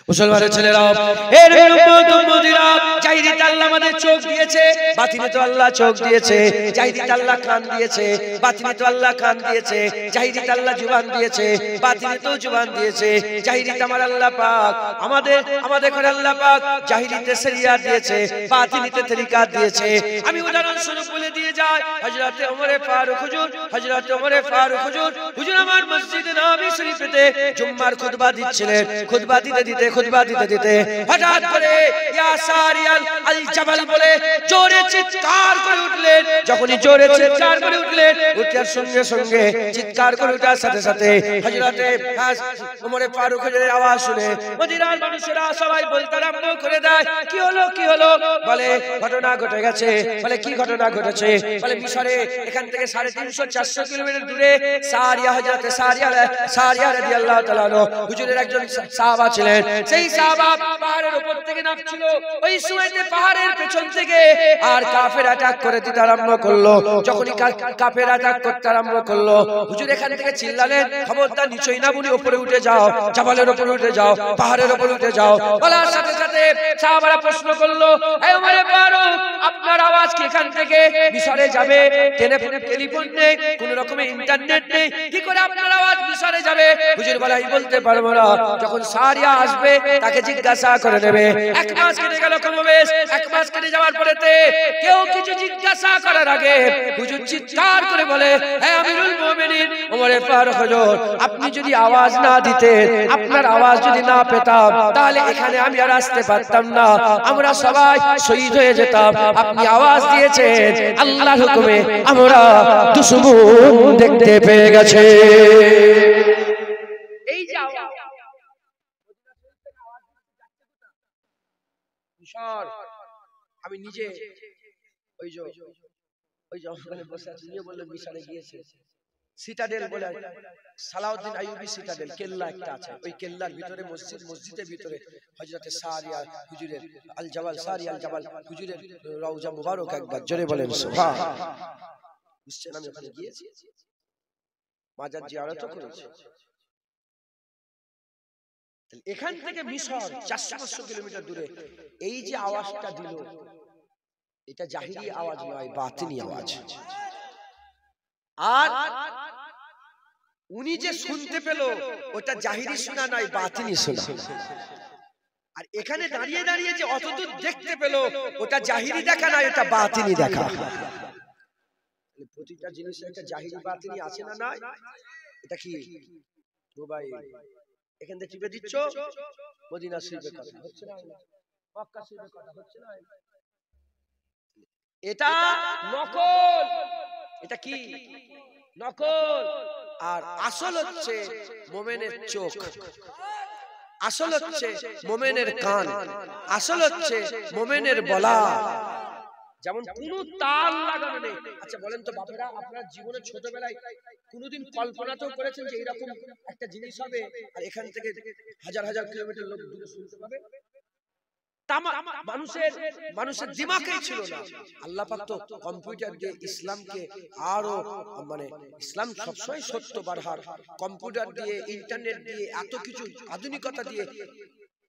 মুসলমানের ছেলেরা, এর উম্মত উম্মতিরা, জাহিরিতে আল্লাহ আমাদের চোখ দিয়েছে, বাতিনে তো আল্লাহ চোখ দিয়েছে। জাহিরিতে আল্লাহ কান দিয়েছে, বাতিনে তো আল্লাহ কান দিয়েছে। জাহিরিতে আল্লাহ জুবান দিয়েছে, বাতিনে তো জুবান দিয়েছে। জাহিরিতে আমার আল্লাহ পাক আমাদের করে আল্লাহ পাক জাহিরিতে শরিয়াত দিয়েছে, বাতিনিতে তরিকাত দিয়েছে। আমি উদাহরণ স্বরূপ বলে দিয়ে যাই, হযরত ওমর ফারুক হুজুর, হযরত ওমর ফারুক হুজুর, হুজুর আমার মসজিদে নববী শরীফেতে জুম্মার খুতবা দিচ্ছিলেন। খুতবা দিতে দিতে হঠাৎ করে ইয়া সারিয়াল আল জাবাল বলে জোরে চিৎকার করে উঠলেন। যখনই জোরে চিৎকার করে উঠলেন, উঠার সঙ্গে সঙ্গে চিৎকার করে ওঠার সাথে সাথে হযরত ওমর ফারুক হুজুরের আওয়াজ শুনে মদিনার মানুষেরা সবাই বলতে আরম্ভ করে দেয়, কি হলো কি হলো? বলে ঘটনা ঘটে গেছে। বলে কি ঘটনা ঘটেছে? বলে মিশরে এখান থেকে 350-400 কিলোমিটার দূরে সারিয়া, হযরত সারিয়া রাদিয়াল্লাহু তাআলা আনহু হুজুরের একজন সাহাবা ছিলেন। সেই সাহাবা পাহাড়ের উপর থেকে নামছিল। ওই সময়তে পাহাড়ের পেছন থেকে আর কাফের অ্যাটাক করে দিতে আরম্ভ করলো। যখনই কাফের অ্যাটাক করতে আরম্ভ করলো, হুজুর এখান থেকে চিল্লালেন, খবরদার নিচেই না বুনি, উপরে উঠে যাও, জাবালের উপরে উঠে যাও, পাহাড়ের উপরে উঠে যাও। বলার সাথে সাথে সাহাবারা প্রশ্ন করলো, হে ওমর ফারুক, আপনার আওয়াজ কি এখান থেকে মিশরে যাবে? টেলিফোন নেই, কোন রকমের ইন্টারনেট নেই, কি করে আপনার আওয়াজ মিশরে যাবে? হুজুর বলে, আমি বলতে পারবো না। যখন সারিয়া আসবে তাকে জিজ্ঞাসা করে নেবে। 1 মাস কেটে গেল কমবেশ। 1 মাস কেটে যাওয়ার পরেতে কেউ কিছু জিজ্ঞাসা করার আগে হুজুর চিৎকার করে বলে, হে আমিরুল মুমিনিন ওমর ফারুক হুজুর, আপনি যদি আওয়াজ না দিতেন, আপনার আওয়াজ যদি না পেতাম, তাহলে এখানে আমি আর আসতে পারতাম না, আমরা সবাই শহীদ হয়ে যেতাম। আপনি আওয়াজ দিয়েছেন, আল্লাহর হুকুমে আমরা দুশমন দেখতে পেয়ে গেছে। এই যে আওয়াজ, আমি নিজে ওই যে ওখানে বসে আছি, নিয়ে বললেন মিশরে গিয়েছে। সিটাডেল বলে সালাউদ্দিন আইয়ুবী সিটাডেল কেল্লা একটা আছে, ওই কেল্লার ভিতরে মসজিদের ভিতরে হযরত সারিয়া হুজুরের আল জাবাল, সারিয়া আল জাবাল হুজুরের রওজা মুবারক, একবার জোরে বলেন সুবহান। বুঝছেন, আমি ওখানে গিয়েছি, মাজার জিয়ারত করেছি। এখান থেকে মিশর 400-500 কিলোমিটার দূরে এই যে আওয়াজটা দিল, এটা জাহিরি আওয়াজ নয়, বাতিনি আওয়াজ। আর উনি যে শুনতে পেল, ওটা জাহিরি শোনা নয়, বাতিনি শোনা। আর এখানে দাঁড়িয়ে দাঁড়িয়ে যে অতদূর দেখতে পেল, ওটা জাহিরি দেখা নয়, এটা বাতিনি দেখা। প্রতিটা জিনিসের একটা জাহিরি বাতিনি আছে না নাই? এটা কি মোবাইল এখান থেকে টিপে দিচ্ছ, মদিনা শরীফের কথা হচ্ছে না, মক্কা শরীফের কথা হচ্ছে না, এটা নকল। এটা কি নকল? আর আসল হচ্ছে মোমেনের চোখ, আসল হচ্ছে মোমেনের কান, আসল হচ্ছে মোমেনের বলা। যেমন কোনো তাল লাগানো নেই। আচ্ছা বলেন তো বাপেরা, আপনারা জীবনে ছোটবেলায় কোনোদিন কল্পনাতেও করেছেন যে এরকম একটা জিনিস হবে আর এখান থেকে হাজার হাজার কিলোমিটার লোক দূরে শুনতে পাবে? মানুষের দিমাগেই ছিল না। আল্লাহ পাক তো কম্পিউটার দিয়ে ইসলামকে আরো, মানে ইসলাম সবসময় সত্য বারহার, কম্পিউটার দিয়ে, ইন্টারনেট দিয়ে, এত কিছু আধুনিকতা দিয়ে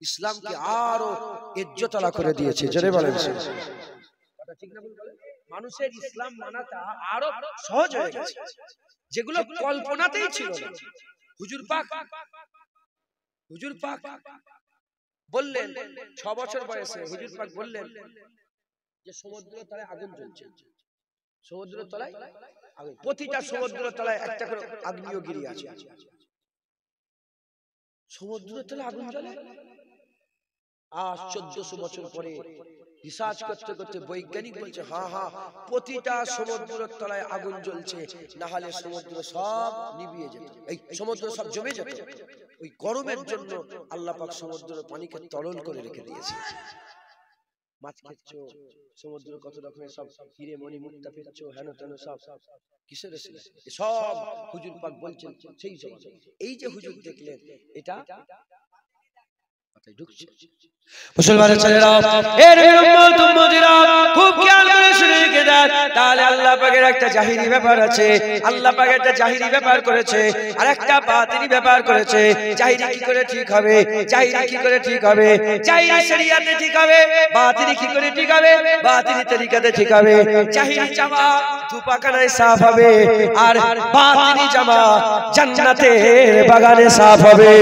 ইসলামকে আরো ইজ্জতলা করে দিয়েছে। জোরে বলেন কথা ঠিক না ভুল বলেন? মানুষের ইসলাম মানাটা আরো সহজ হয়ে গেছে, যেগুলো কল্পনাতেই ছিল না। হুজুর পাক বললেন, 6 বছর বয়সে হুজুর পাক বললেন যে সমুদ্রের তলায় আগুন জ্বলছে, সমুদ্রের তলায় আগুন, প্রতিটা সমুদ্রের তলায় একটা করে আগ্নেয়গিরি আছে। সমুদ্রের তলায় আগুন জ্বলে। আজ 1400 বছর পরে রিসার্চ করতে করতে বৈজ্ঞানিক বলছে, হ্যাঁ প্রতিটা সমুদ্রের তলায় আগুন জ্বলছে, না হলে সমুদ্র সব নিভিয়ে যেত, এই সমুদ্র সব জমে যেত। ওই গরমের জন্য আল্লাহ পাক সমুদ্রের পানিকে তরল করে রেখে দিয়েছে। মাছ খাচ্ছ, সমুদ্র কত রকমের সব হিরে মণি মুক্তা পেচ্ছ, হেন তেন সব কিসের সব হুজুর পাক বলছেন সেই সব। এই যে হুজুর দেখলেন, এটা মুসলমানের ছেলেরা, এর উম্মত উম্মতিরা খুব খেয়াল করে শুনে রেখে দেন। তাহলে আল্লাহ পাকের একটা জাহিরি ব্যাপার আছে, আল্লাহ পাক একটা জাহিরি ব্যাপার করেছে, আর একটা বাতিনি ব্যাপার করেছে। জাহিরি কি করে ঠিক হবে? জাহিরি কি করে ঠিক হবে? জাহিরি শরিয়াতে ঠিক হবে, বাতিনি কি করে ঠিক হবে? বাতিনি তরিকাতে ঠিক হবে। জাহিরি জামা ধুপাখানায় সাফ হবে, আর বাতিনি জামা জান্নাতের বাগানে সাফ হবে।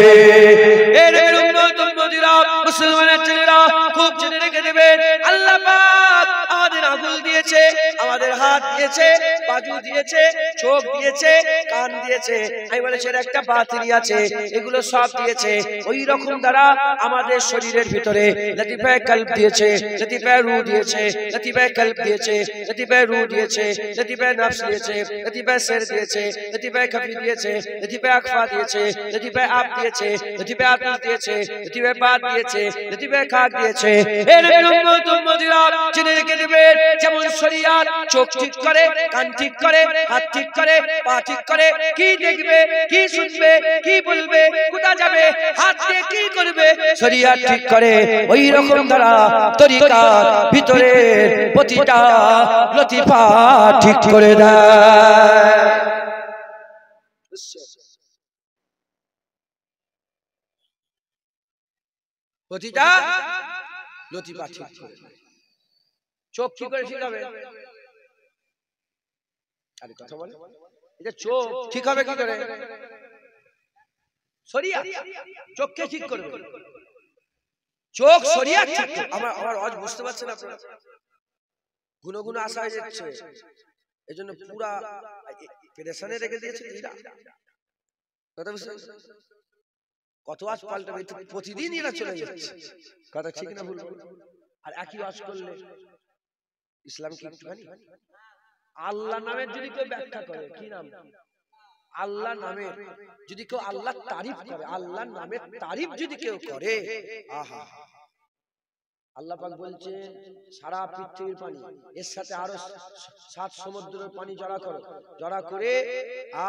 এর উম্মত উম্মতিরা, মুসলমানের ছেলেরা খুব জেনে রেখে দেবেন, আল্লাহ পাক আমাদের আঙ্গুল দিয়েছে, আমাদের হাত দিয়েছে, বাজু দিয়েছে, চোখ দিয়েছে, কান দিয়েছে। আমি বলেছি একটা বাতিনি আছে, এগুলো সব দিয়েছে। ওই রকম দ্বারা আমাদের শরীরের ভিতরে লতিফায়ে কলব দিয়েছে, লতিফায়ে রূহ দিয়েছে, লতিফায়ে কলব দিয়েছে, লতিফায়ে রূহ দিয়েছে, লতিফায়ে নফস দিয়েছে, লতিফায়ে সির দিয়েছে, লতিফায়ে খফি দিয়েছে, লতিফায়ে আকফা দিয়েছে, লতিফায়ে আব দিয়েছে, লতিফায়ে আতিস দিয়েছে, লতিফায়ে বাদ দিয়েছে, লতিফায়ে খাক দিয়েছে। এর উম্মত উম্মতিরা জেনে রেখে দেবেন, যেমন শরিয়াত চোখ ঠিক করে, কান ঠিক করে, হাত ঠিক করে, পা ঠিক করে, কি দেখবে, কি শুনবে, কি বলবে, কোথায় যাবে, হাত দিয়ে কি করবে, শরিয়াত ঠিক করে। ওই রকম দ্বারা তরিকার ভিতরে প্রতিটা লতিফা ঠিক করে দেয়। প্রতিটা লতিফা ঠিক করে। চোখ কি করে ঠিক হবে? আরে কথা বলে, এটা চোখ ঠিক হবে কি করে? শরিয়াত চোখকে ঠিক করবে। চোখ শরিয়াত ঠিক করবে। আমার আজ বুঝতে পারছেন আপনারা? গুনো গুনো আসা হয়ে যাচ্ছে, এজন্য পুরা পেরেশানে রেখে দিয়েছে এরা। কথা বুঝতে কত আজ পাল্টাবে, প্রতিদিন এরা চলে যাচ্ছে। কথা ঠিক না ভুল? আর একই ওয়াজ করলে ইসলাম কি একটুখানি? আল্লাহ নামের যদি কেউ ব্যাখ্যা করে, কি নাম? আল্লাহ নামের যদি কেউ আল্লাহ তারিফ করে, আল্লাহ নামের তারিফ যদি কেউ করে, আহা, আল্লাহ পাক বলছে সারা পৃথিবীর পানি, এর সাথে আরো 7 সমুদ্রের পানি জড়া করো, জড়া করে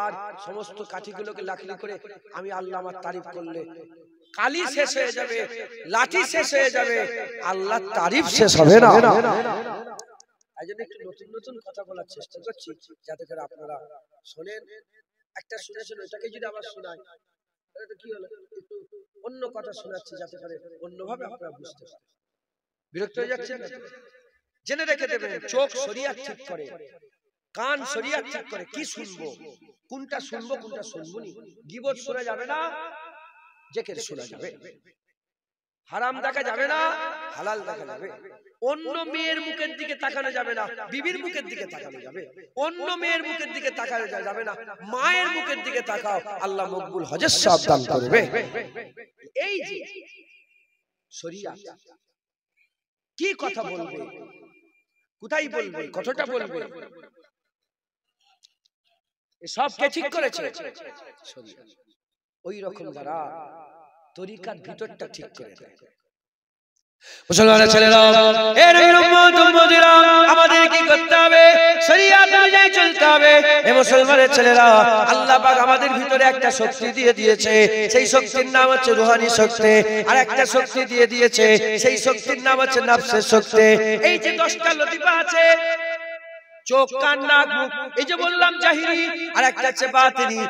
আর সমস্ত কাঠিগুলোকে লাখলি করে আমি আল্লাহ আমার তারিফ করলে কালি শেষ হয়ে যাবে, লাঠি শেষ হয়ে যাবে, আল্লাহ তারিফ শেষ হবে না। তাই জন্য একটু নতুন নতুন কথা বলার চেষ্টা করছি, যাতে করে আপনারা শোনেন। একটা শুনেছেন, ওইটাকে যদি আবার শোনায় তাহলে তো কি হলো, একটু অন্য কথা শোনাচ্ছি, যাতে করে অন্যভাবে আপনারা বুঝতে পারেন। বিরক্ত হয়ে যাচ্ছেন? জেনে রেখে দেবেন, চোখ শরিয়াত ঠিক করে, কান শরিয়াত ঠিক করে, কি শুনবো, কোনটা শুনবো, কোনটা শুনবো নি। গীবত শোনা যাবে না, জিকির শোনা যাবে। হারাম দেখা যাবে না, হালাল দেখা যাবে। অন্য মেয়ের মুখের দিকে তাকানো যাবে না, বিবির মুখের দিকে তাকানো যাবে। অন্য মেয়ের মুখের দিকে তাকানো যাবে না, মায়ের মুখের দিকে তাকাও, আল্লাহ মকবুল হজের সওয়াব দান করবে। এই যে শরিয়াত, কি কথা বলবে, কোথায় বলবে, কতটা বলবে, সব কে ঠিক করেছে? শরিয়াত। ওই রকম যারা তরিকার ভিতরটা ঠিক করে দেয়। মুসলমানের ছেলেরা, এর উম্মত উম্মতিরা, আমাদের কি করতে হবে? শরিয়াত অনুযায়ী চলতে হবে। এই মুসলমানের ছেলেরা, আল্লাহ পাক আমাদের ভিতরে একটা শক্তি দিয়ে দিয়েছে, সেই শক্তির নাম হচ্ছে রূহানি শক্তি। আর একটা শক্তি দিয়ে দিয়েছে, সেই শক্তির নাম হচ্ছে নফসের শক্তি। এই যে 10টা লতিফা আছে, চোখ, কান, নাক, মুখ, এই যে বললাম জাহিরি, আর একটা আছে বাতিনি,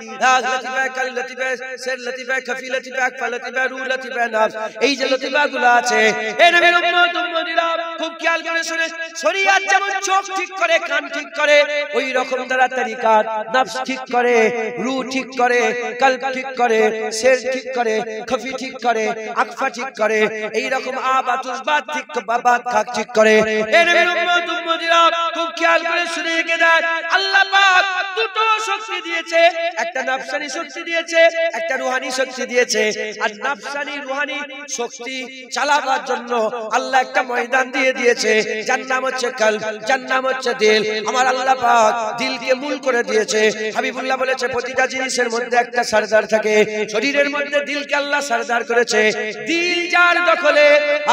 লতিফায়ে কাল, লতিফায়ে সির, লতিফায়ে খফি, লতিফায়ে আকফা, লতিফায়ে রূহ, লতিফায়ে নফস। এই যে লতিফাগুলো আছে, এই নবীর উম্মত উম্মতিরা খুব খেয়াল করে শুনে। শরিয়াত যেমন চোখ ঠিক করে, কান ঠিক করে, ওই রকম দ্বারা তরিকাত নফস ঠিক করে, রূহ ঠিক করে, কলব ঠিক করে, সির ঠিক করে, খফি ঠিক করে, আকফা ঠিক করে, এই রকম আবাতুস বাত ঠিক, বাত খাক ঠিক করে। এই নবীর উম্মত উম্মতিরা খুব খেয়াল করে শুনে রেখে দেন, আল্লাহ পাক দুটো শক্তি দিয়েছে, একটা নফসানি শক্তি দিয়েছে, একটা রূহানি শক্তি দিয়েছে। আর নফসানি রূহানি শক্তি চালাবার জন্য আল্লাহ একটা ময়দান দিয়ে দিয়েছে, যার নাম হচ্ছে কলব, যার নাম হচ্ছে দিল। আমার আল্লাহ পাক দিলকে মূল করে দিয়েছে। হাবিবুল্লাহ বলেছে প্রতিটা জিনিসের মধ্যে একটা সরদার থাকে, শরীরের মধ্যে দিলকে আল্লাহ সরদার করেছে। দিল যার দখলে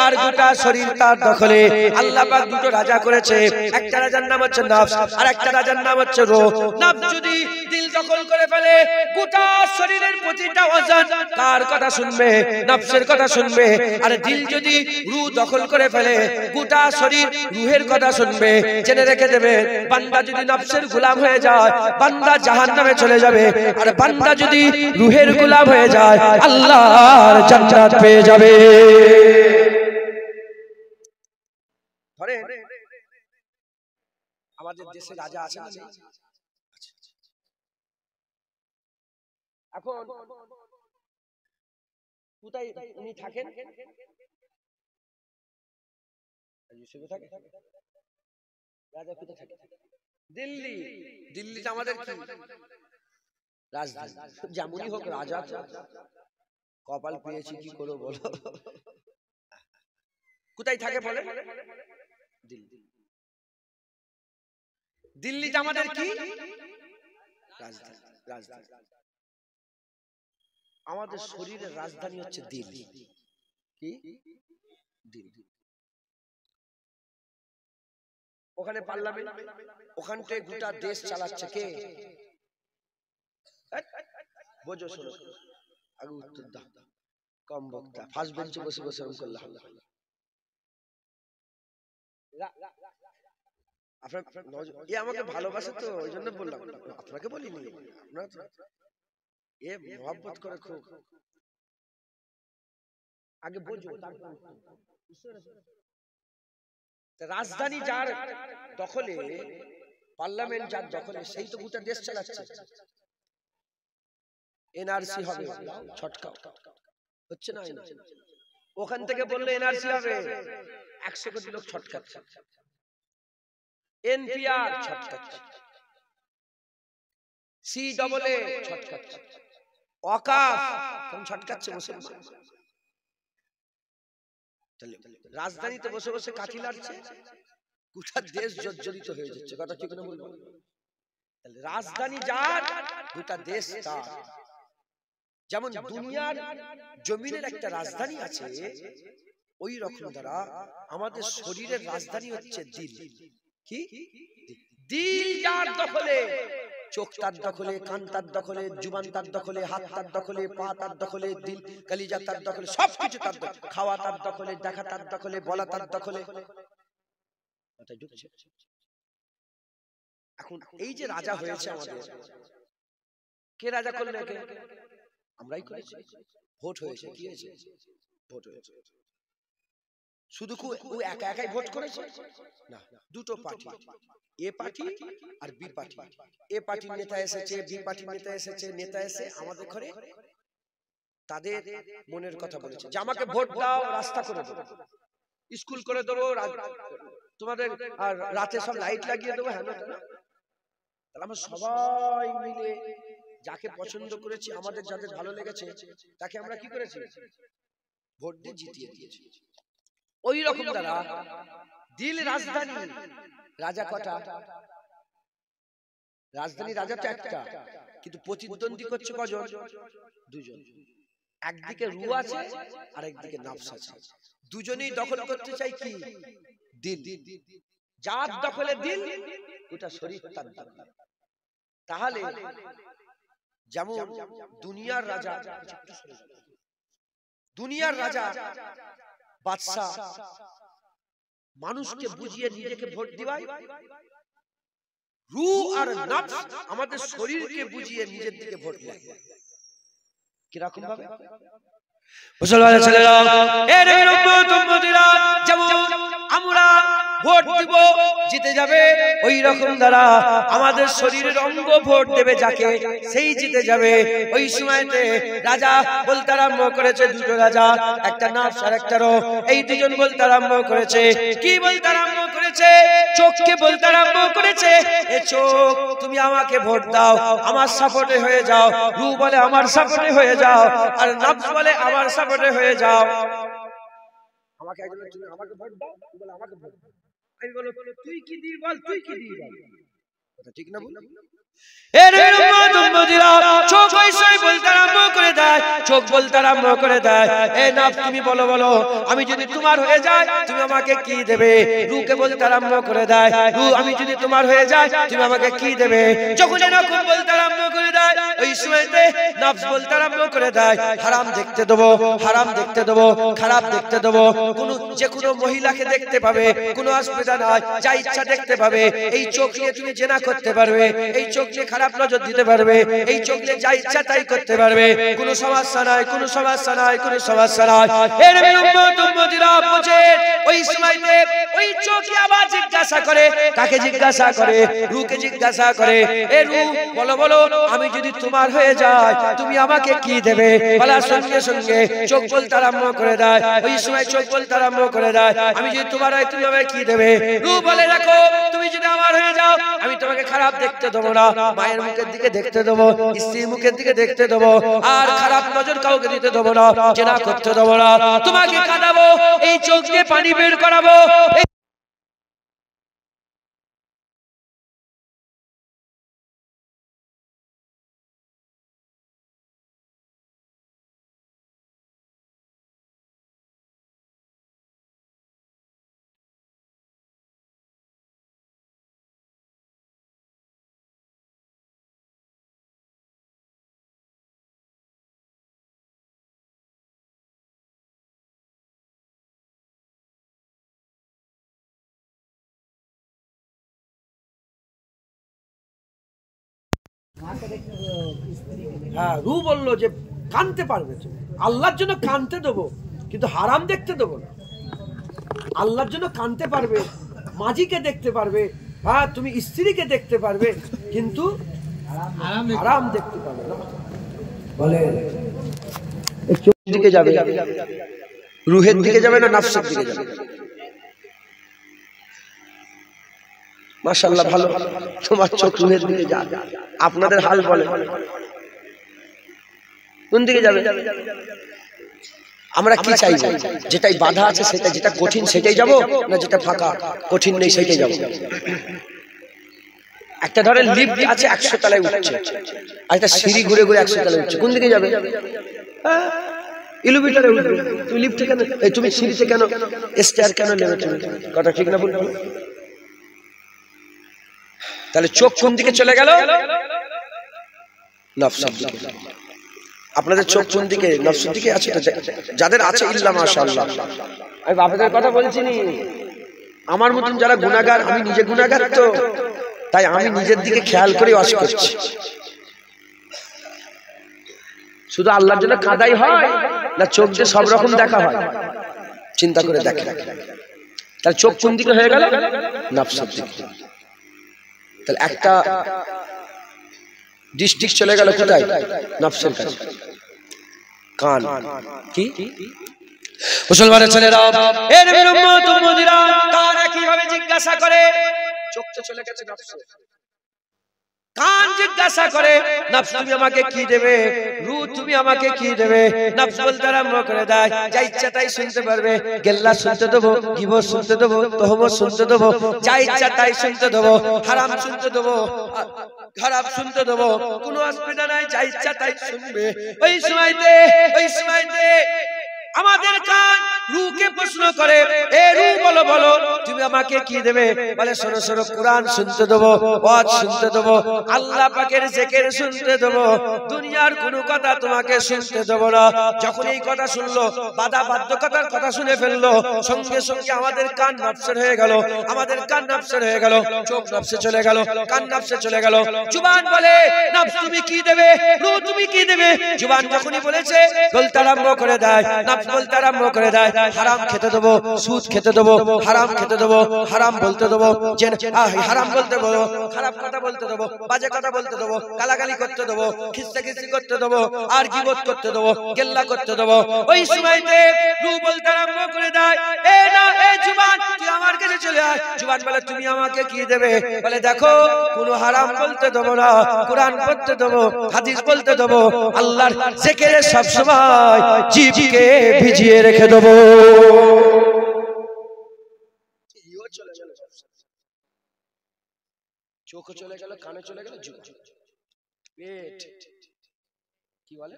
আর গোটা শরীর তার দখলে। আল্লাহ পাক দুটো রাজা করেছে, একটা রাজার নাম হচ্ছে নফস, আর একটা রাজার নাম হচ্ছে রূহ। নফস যদি দিল দখল করে ফেলে গোটা শরীরের প্রতিটা ওজন কার কথা শুনবে? নফসের কথা শুনবে। আর দিল যদি রূহ দখল করে ফেলে গোটা শরীর রূহের কথা শুনবে। জেনে রেখে দেবে, বান্দা যদি নফসের গোলাম হয়ে যায় বান্দা জাহান্নামে চলে যাবে, আর বান্দা যদি রূহের গোলাম হয়ে যায় আল্লাহর জান্নাত পেয়ে যাবে। ধরে আমাদের দেশে রাজা আছে না? এখন কোথায় উনি থাকেন? রাজা কোথায় থাকে? দিল্লি। দিল্লিতে আমাদের কি রাজধানী? যেমনই হোক রাজা কপাল পেয়েছি, কি করবো বলো। কোথায় থাকে বলে? দিল্লি। দিল্লিতে আমাদের কি রাজধানী? রাজধানী। আমাদের শরীরের রাজধানী হচ্ছে দিল্লি। কি? দিল্লি। ওখানে পার্লামেন্ট, ওখান থেকে গোটা দেশ চালাচ্ছে কে? বোঝো, শোনো, আগে উত্তর দাও। কম বক্তা, ফার্স্ট বেঞ্চে বসে বসে করলাম। আমাকে ভালোবাসে তো ওই জন্য বললাম, আপনাকে বলিনি। আপনার এ মহব্বত করে খুব। আগে বোঝো, রাজধানী যার দখলে, পার্লামেন্ট যার দখলে, সেই তো গোটা দেশ চালাচ্ছে। এনআরসি হবে, ছটকাও হচ্ছে না। ওখান থেকে বললে এনআরসি হবে, 100 কোটি লোক ছটকাচ্ছে। এনপিআর ছটকাচ্ছে, সিডব্লিউ ছটকাচ্ছে, ওয়াকাফ ছটকাচ্ছে মুসলমান। রাজধানীতে বসে বসে কাঠি লাগছে, গোটা দেশ জর্জরিত হয়ে যাচ্ছে। কথা ঠিক না বলবো? রাজধানী যার গোটা দেশ তার। যেমন দুনিয়ার জমিনের একটা রাজধানী আছে, ওই রকম দ্বারা আমাদের শরীরের রাজধানী হচ্ছে দিল। কি? দিল যার দখলে, চোখ তার দখলে, কান তার দখলে, জুবান তার দখলে, হাত তার দখলে, পা তার দখলে, দিল কলিজা তার দখলে, সবকিছু তার দখলে। খাওয়া তার দখলে, দেখা তার দখলে, বলা তার দখলে। এখন এই যে রাজা হয়েছে আমাদের, কে রাজা করলে? আমরাই করেছি। ভোট হয়েছে। কি হয়েছে? ভোট হয়েছে। শুধু ও একা একাই ভোট করেছে না, দুটো পার্টি, এ পার্টি আর বি পার্টি। এ পার্টির নেতা এসেছে, বি পার্টির নেতা এসেছে, নেতা এসে আমাদের ঘরে তাদের মনের কথা বলেছে যে আমাকে ভোট দাও, রাস্তা করে দেবো, স্কুল করে দেবো, তোমাদের আর রাতে সব লাইট লাগিয়ে দেবো। হ্যাঁ, তাহলে আমরা সবাই মিলে যাকে পছন্দ করেছি, আমাদের যাদের ভালো লেগেছে, তাকে আমরা কি করেছি? ভোট দিয়ে জিতিয়ে দিয়েছি। ওই রকম দ্বারা দিল রাজধানী, রাজা কটা? রাজধানী রাজা তো একটা, কিন্তু প্রতিদ্বন্দ্বী করছে কজন? দুজন। একদিকে রূহ আছে আর একদিকে নফস আছে। দুজনেই দখল করতে চাই কি? দিল। যার দখলে দিল ওটা শরীর তার দখলে। তাহলে যেমন দুনিয়ার রাজা, দুনিয়ার রাজা বাদশা মানুষকে বুঝিয়ে নিজেকে ভোট দিবাই, রূহ আর নফস আমাদের শরীরকে বুঝিয়ে নিজের দিকে ভোট দেয়। কিরকম ভাবে? মুসলমান ছেলেরা, এর উম্মতিরা, যেমন আমরা ভোট দিব জিতে যাবে, ওই রকম দ্বারা আমাদের শরীরের অঙ্গ ভোট দেবে যাকে, সেই জিতে যাবে। ওই সময়তে রাজা বলতে আরম্ভ করেছে, দুটো রাজা, একটা নফস আর একটা রূহ। এই দুজন বলতে আরম্ভ করেছে, কি বলতে আরম্ভ করেছে? চোখকে বলতে আরম্ভ করেছে, এ চোখ তুমি আমাকে ভোট দাও, আমার সাপোর্টে হয়ে যাও। রূহ বলে আমার সাপোর্টে হয়ে যাও, আর নফস বলে আমার সাপোর্টে হয়ে যাও। আমাকে একজন তুমি আমাকে ভোট দাও, বলে আমাকে ভোট দাও। আমি বলো তুই কি দিবি বল, তুই কি দিবি বল। ঠিক না বলুন? এর উম্মত উম্মতিরা চোখ ওইসই বলতে আরম্ভ করে দেয়, চোখ বলতে আরম্ভ করে দেয়, এ নফস তুমি বলো বলো আমি যদি তোমার হয়ে যাই তুমি আমাকে কি দেবে? রূহকে বলতে আরম্ভ করে দেয়, রূহ আমি যদি তোমার হয়ে যাই তুমি আমাকে কি দেবে? যখন এরকম বলতে আরম্ভ করে দেয় ওই সময়তে নফস বলতে আরম্ভ করে দেয়, হারাম দেখতে দেবো, হারাম দেখতে দেবো, খারাপ দেখতে দেবো, যে কোনো মহিলাকে দেখতে পাবে, কোনো অসুবিধা নাই, যা ইচ্ছা দেখতে পাবে, এই চোখ নিয়ে তুমি জেনা করতে পারবে, এই চোখ নিয়ে খারাপ নজর দিতে পারবে, এই চোখ নিয়ে যা ইচ্ছা তাই করতে পারবে, কোনো সমস্যা নাই, কোনো সমস্যা নাই, কোনো সমস্যা নাই। এর উম্মত উম্মতিরা বুঝে ওই সময়তে ওই চোখে আবার জিজ্ঞাসা করে, কাকে জিজ্ঞাসা করে? রূহকে জিজ্ঞাসা করে, এ রূহ বলো বলো আমি যদি তোমার হয়ে যাই তুমি আমাকে কি দেবে? বলার সঙ্গে সঙ্গে চোখ বলতে আরম্ভ করে দেয়, ওই সময় চোখ বলতে আরম্ভ করে দেয় আমি যদি তোমার হয় তুমি আমাকে কি দেবে? রূহ বলে রাখো তুমি যদি আমার হয়ে যাও আমি তোমাকে খারাপ দেখতে দেবো না, মায়ের মুখের দিকে দেখতে দেবো, স্ত্রীর মুখের দিকে দেখতে দেবো, আর খারাপ নজর কাউকে দিতে দেবো না, জেনা করতে দেবো না, তোমাকে কাঁদাবো, এই চোখ দিয়ে পানি বের করাবো। হ্যাঁ, রূহ বলল যে কানতে পারবে, আল্লাহর জন্য কানতে দেবো কিন্তু হারাম দেখতে দেবো না। আল্লাহর জন্য কানতে পারবে, মাঝিকে দেখতে পারবে, হ্যাঁ তুমি স্ত্রীকে দেখতে পারবে কিন্তু হারাম দেখতে পারবে না। বলে চোখের দিকে যাবে, রূহের দিকে যাবে না নফসের দিকে যাবে? মাশাআল্লাহ ভালো, তোমার চোখ রূহের দিকে যাবে। আপনাদের হাল বলে কোন দিকে যাবে? আমরা কি চাইবো? যেটাই বাধা আছে সেটা, যেটা কঠিন সেটাই যাব, না যেটা ফাঁকা কঠিন নেই সেটাই যাব? একটা ধরেন লিফট আছে 100 তলায় উঠছে, আর একটা সিঁড়ি ঘুরে ঘুরে 100 তলায় উঠছে, কোন দিকে যাবে? এলিভেটরে উঠবে, তুমি লিফটে কেন, তুমি সিঁড়িতে কেন, স্টেয়ার কেন নেবে তুমি? কথা ঠিক না বলবো? তাহলে চোখ কোন দিকে চলে গেল? নফসের দিকে। আপনাদের চোখ কোন দিকে? নফসের দিকে আছে। যাদের আছে ইল্লা মাশাআল্লাহ, আমি বাপেদের কথা বলছি নি, আমার মতন যারা গুনাহগার, আমি নিজে গুনাহগার তো, তাই আমি নিজের দিকে খেয়াল করে ওয়াজ করছি। শুধু আল্লাহর জন্য কাদাই হয় না চোখ দিয়ে সব রকম দেখা হয়? চিন্তা করে দেখেন। তাহলে চোখ কোন দিকে হয়ে গেল? নফসের দিকে। তাহলে একটা ডিস্ট্রিক্ট চলে গেল কোথায়? নফসের কাছে। কান কি মুসলমানের ছেলেরা, এর উম্মত উম্মতিরা কান কিভাবে জিজ্ঞাসা করে? চোখ তো চলে গেছে নফসে, কান জিজ্ঞাসা করে নফস তুমি আমাকে কি দেবে? রূহ তুমি আমাকে কি দেবে? নফস বলতে আরম্ভ করে দেয়, যা ইচ্ছা তাই শুনতে পারবে, গেল্লা শুনতে দেবো, গীবত শুনতে দেবো, তহমত শুনতে দেবো, যা ইচ্ছা তাই শুনতে দেবো, হারাম শুনতে দেবো, খারাপ শুনতে দেবো, কোনো অসুবিধা নাই, যা ইচ্ছা তাই শুনবে। ওই সময়তে আমাদের কান রূহকে প্রশ্ন করে, এ রূহ বলো বলো তুমি আমাকে কি দেবে? বলে শোনো শোনো, কোরআন শুনতে দেবো, ওয়াজ শুনতে দেবো, আল্লাহ পাকের জিকির শুনতে দেবো, দুনিয়ার কোনো কথা তোমাকে শুনতে দেবো না। যখন এই কথা শুনলো, বাধ্যকতার কথা শুনে ফেললো, সঙ্গে সঙ্গে আমাদের কান নফসের হয়ে গেল, আমাদের কান নফসের হয়ে গেল, চোখ নফসে চলে গেল, কান নফসে চলে গেল। জুবান বলে নফস তুমি কি দেবে? রূহ তুমি কি দেবে? জুবান যখনই বলেছে বলতে আরম্ভ করে দেয়, নফস বলতে আরম্ভ করে দেয়, হারাম খেতে দেবো, সুদ খেতে দেবো, হারাম খেতে দেবো, হারাম বলতে দেবো, হারাম বলতে দেবো, খারাপ কথা বলতে দেবো, বাজে কথা বলতে দেবো, গালাগালি করতে দেবো, খিস্তাখিস্তি করতে দেবো, আর গীবত করতে দেবো, গেল্লা করতে দেবো। ওই সময়তে রূহ বলতে আরম্ভ করে দেয়, এ না এ জুবান তুই আমার কাছে চলে আয়। জুবান বলে তুমি আমাকে কি দেবে? বলে দেখো কোনো হারাম বলতে দেবো না, কোরআন পড়তে দেবো, হাদিস বলতে দেবো, আল্লাহর জিকিরে সব সময় জিভকে ভিজিয়ে রেখে দেবো। চোখ চলে গেল, কানে চলে গেল, জুয়া। পেট কি বলে?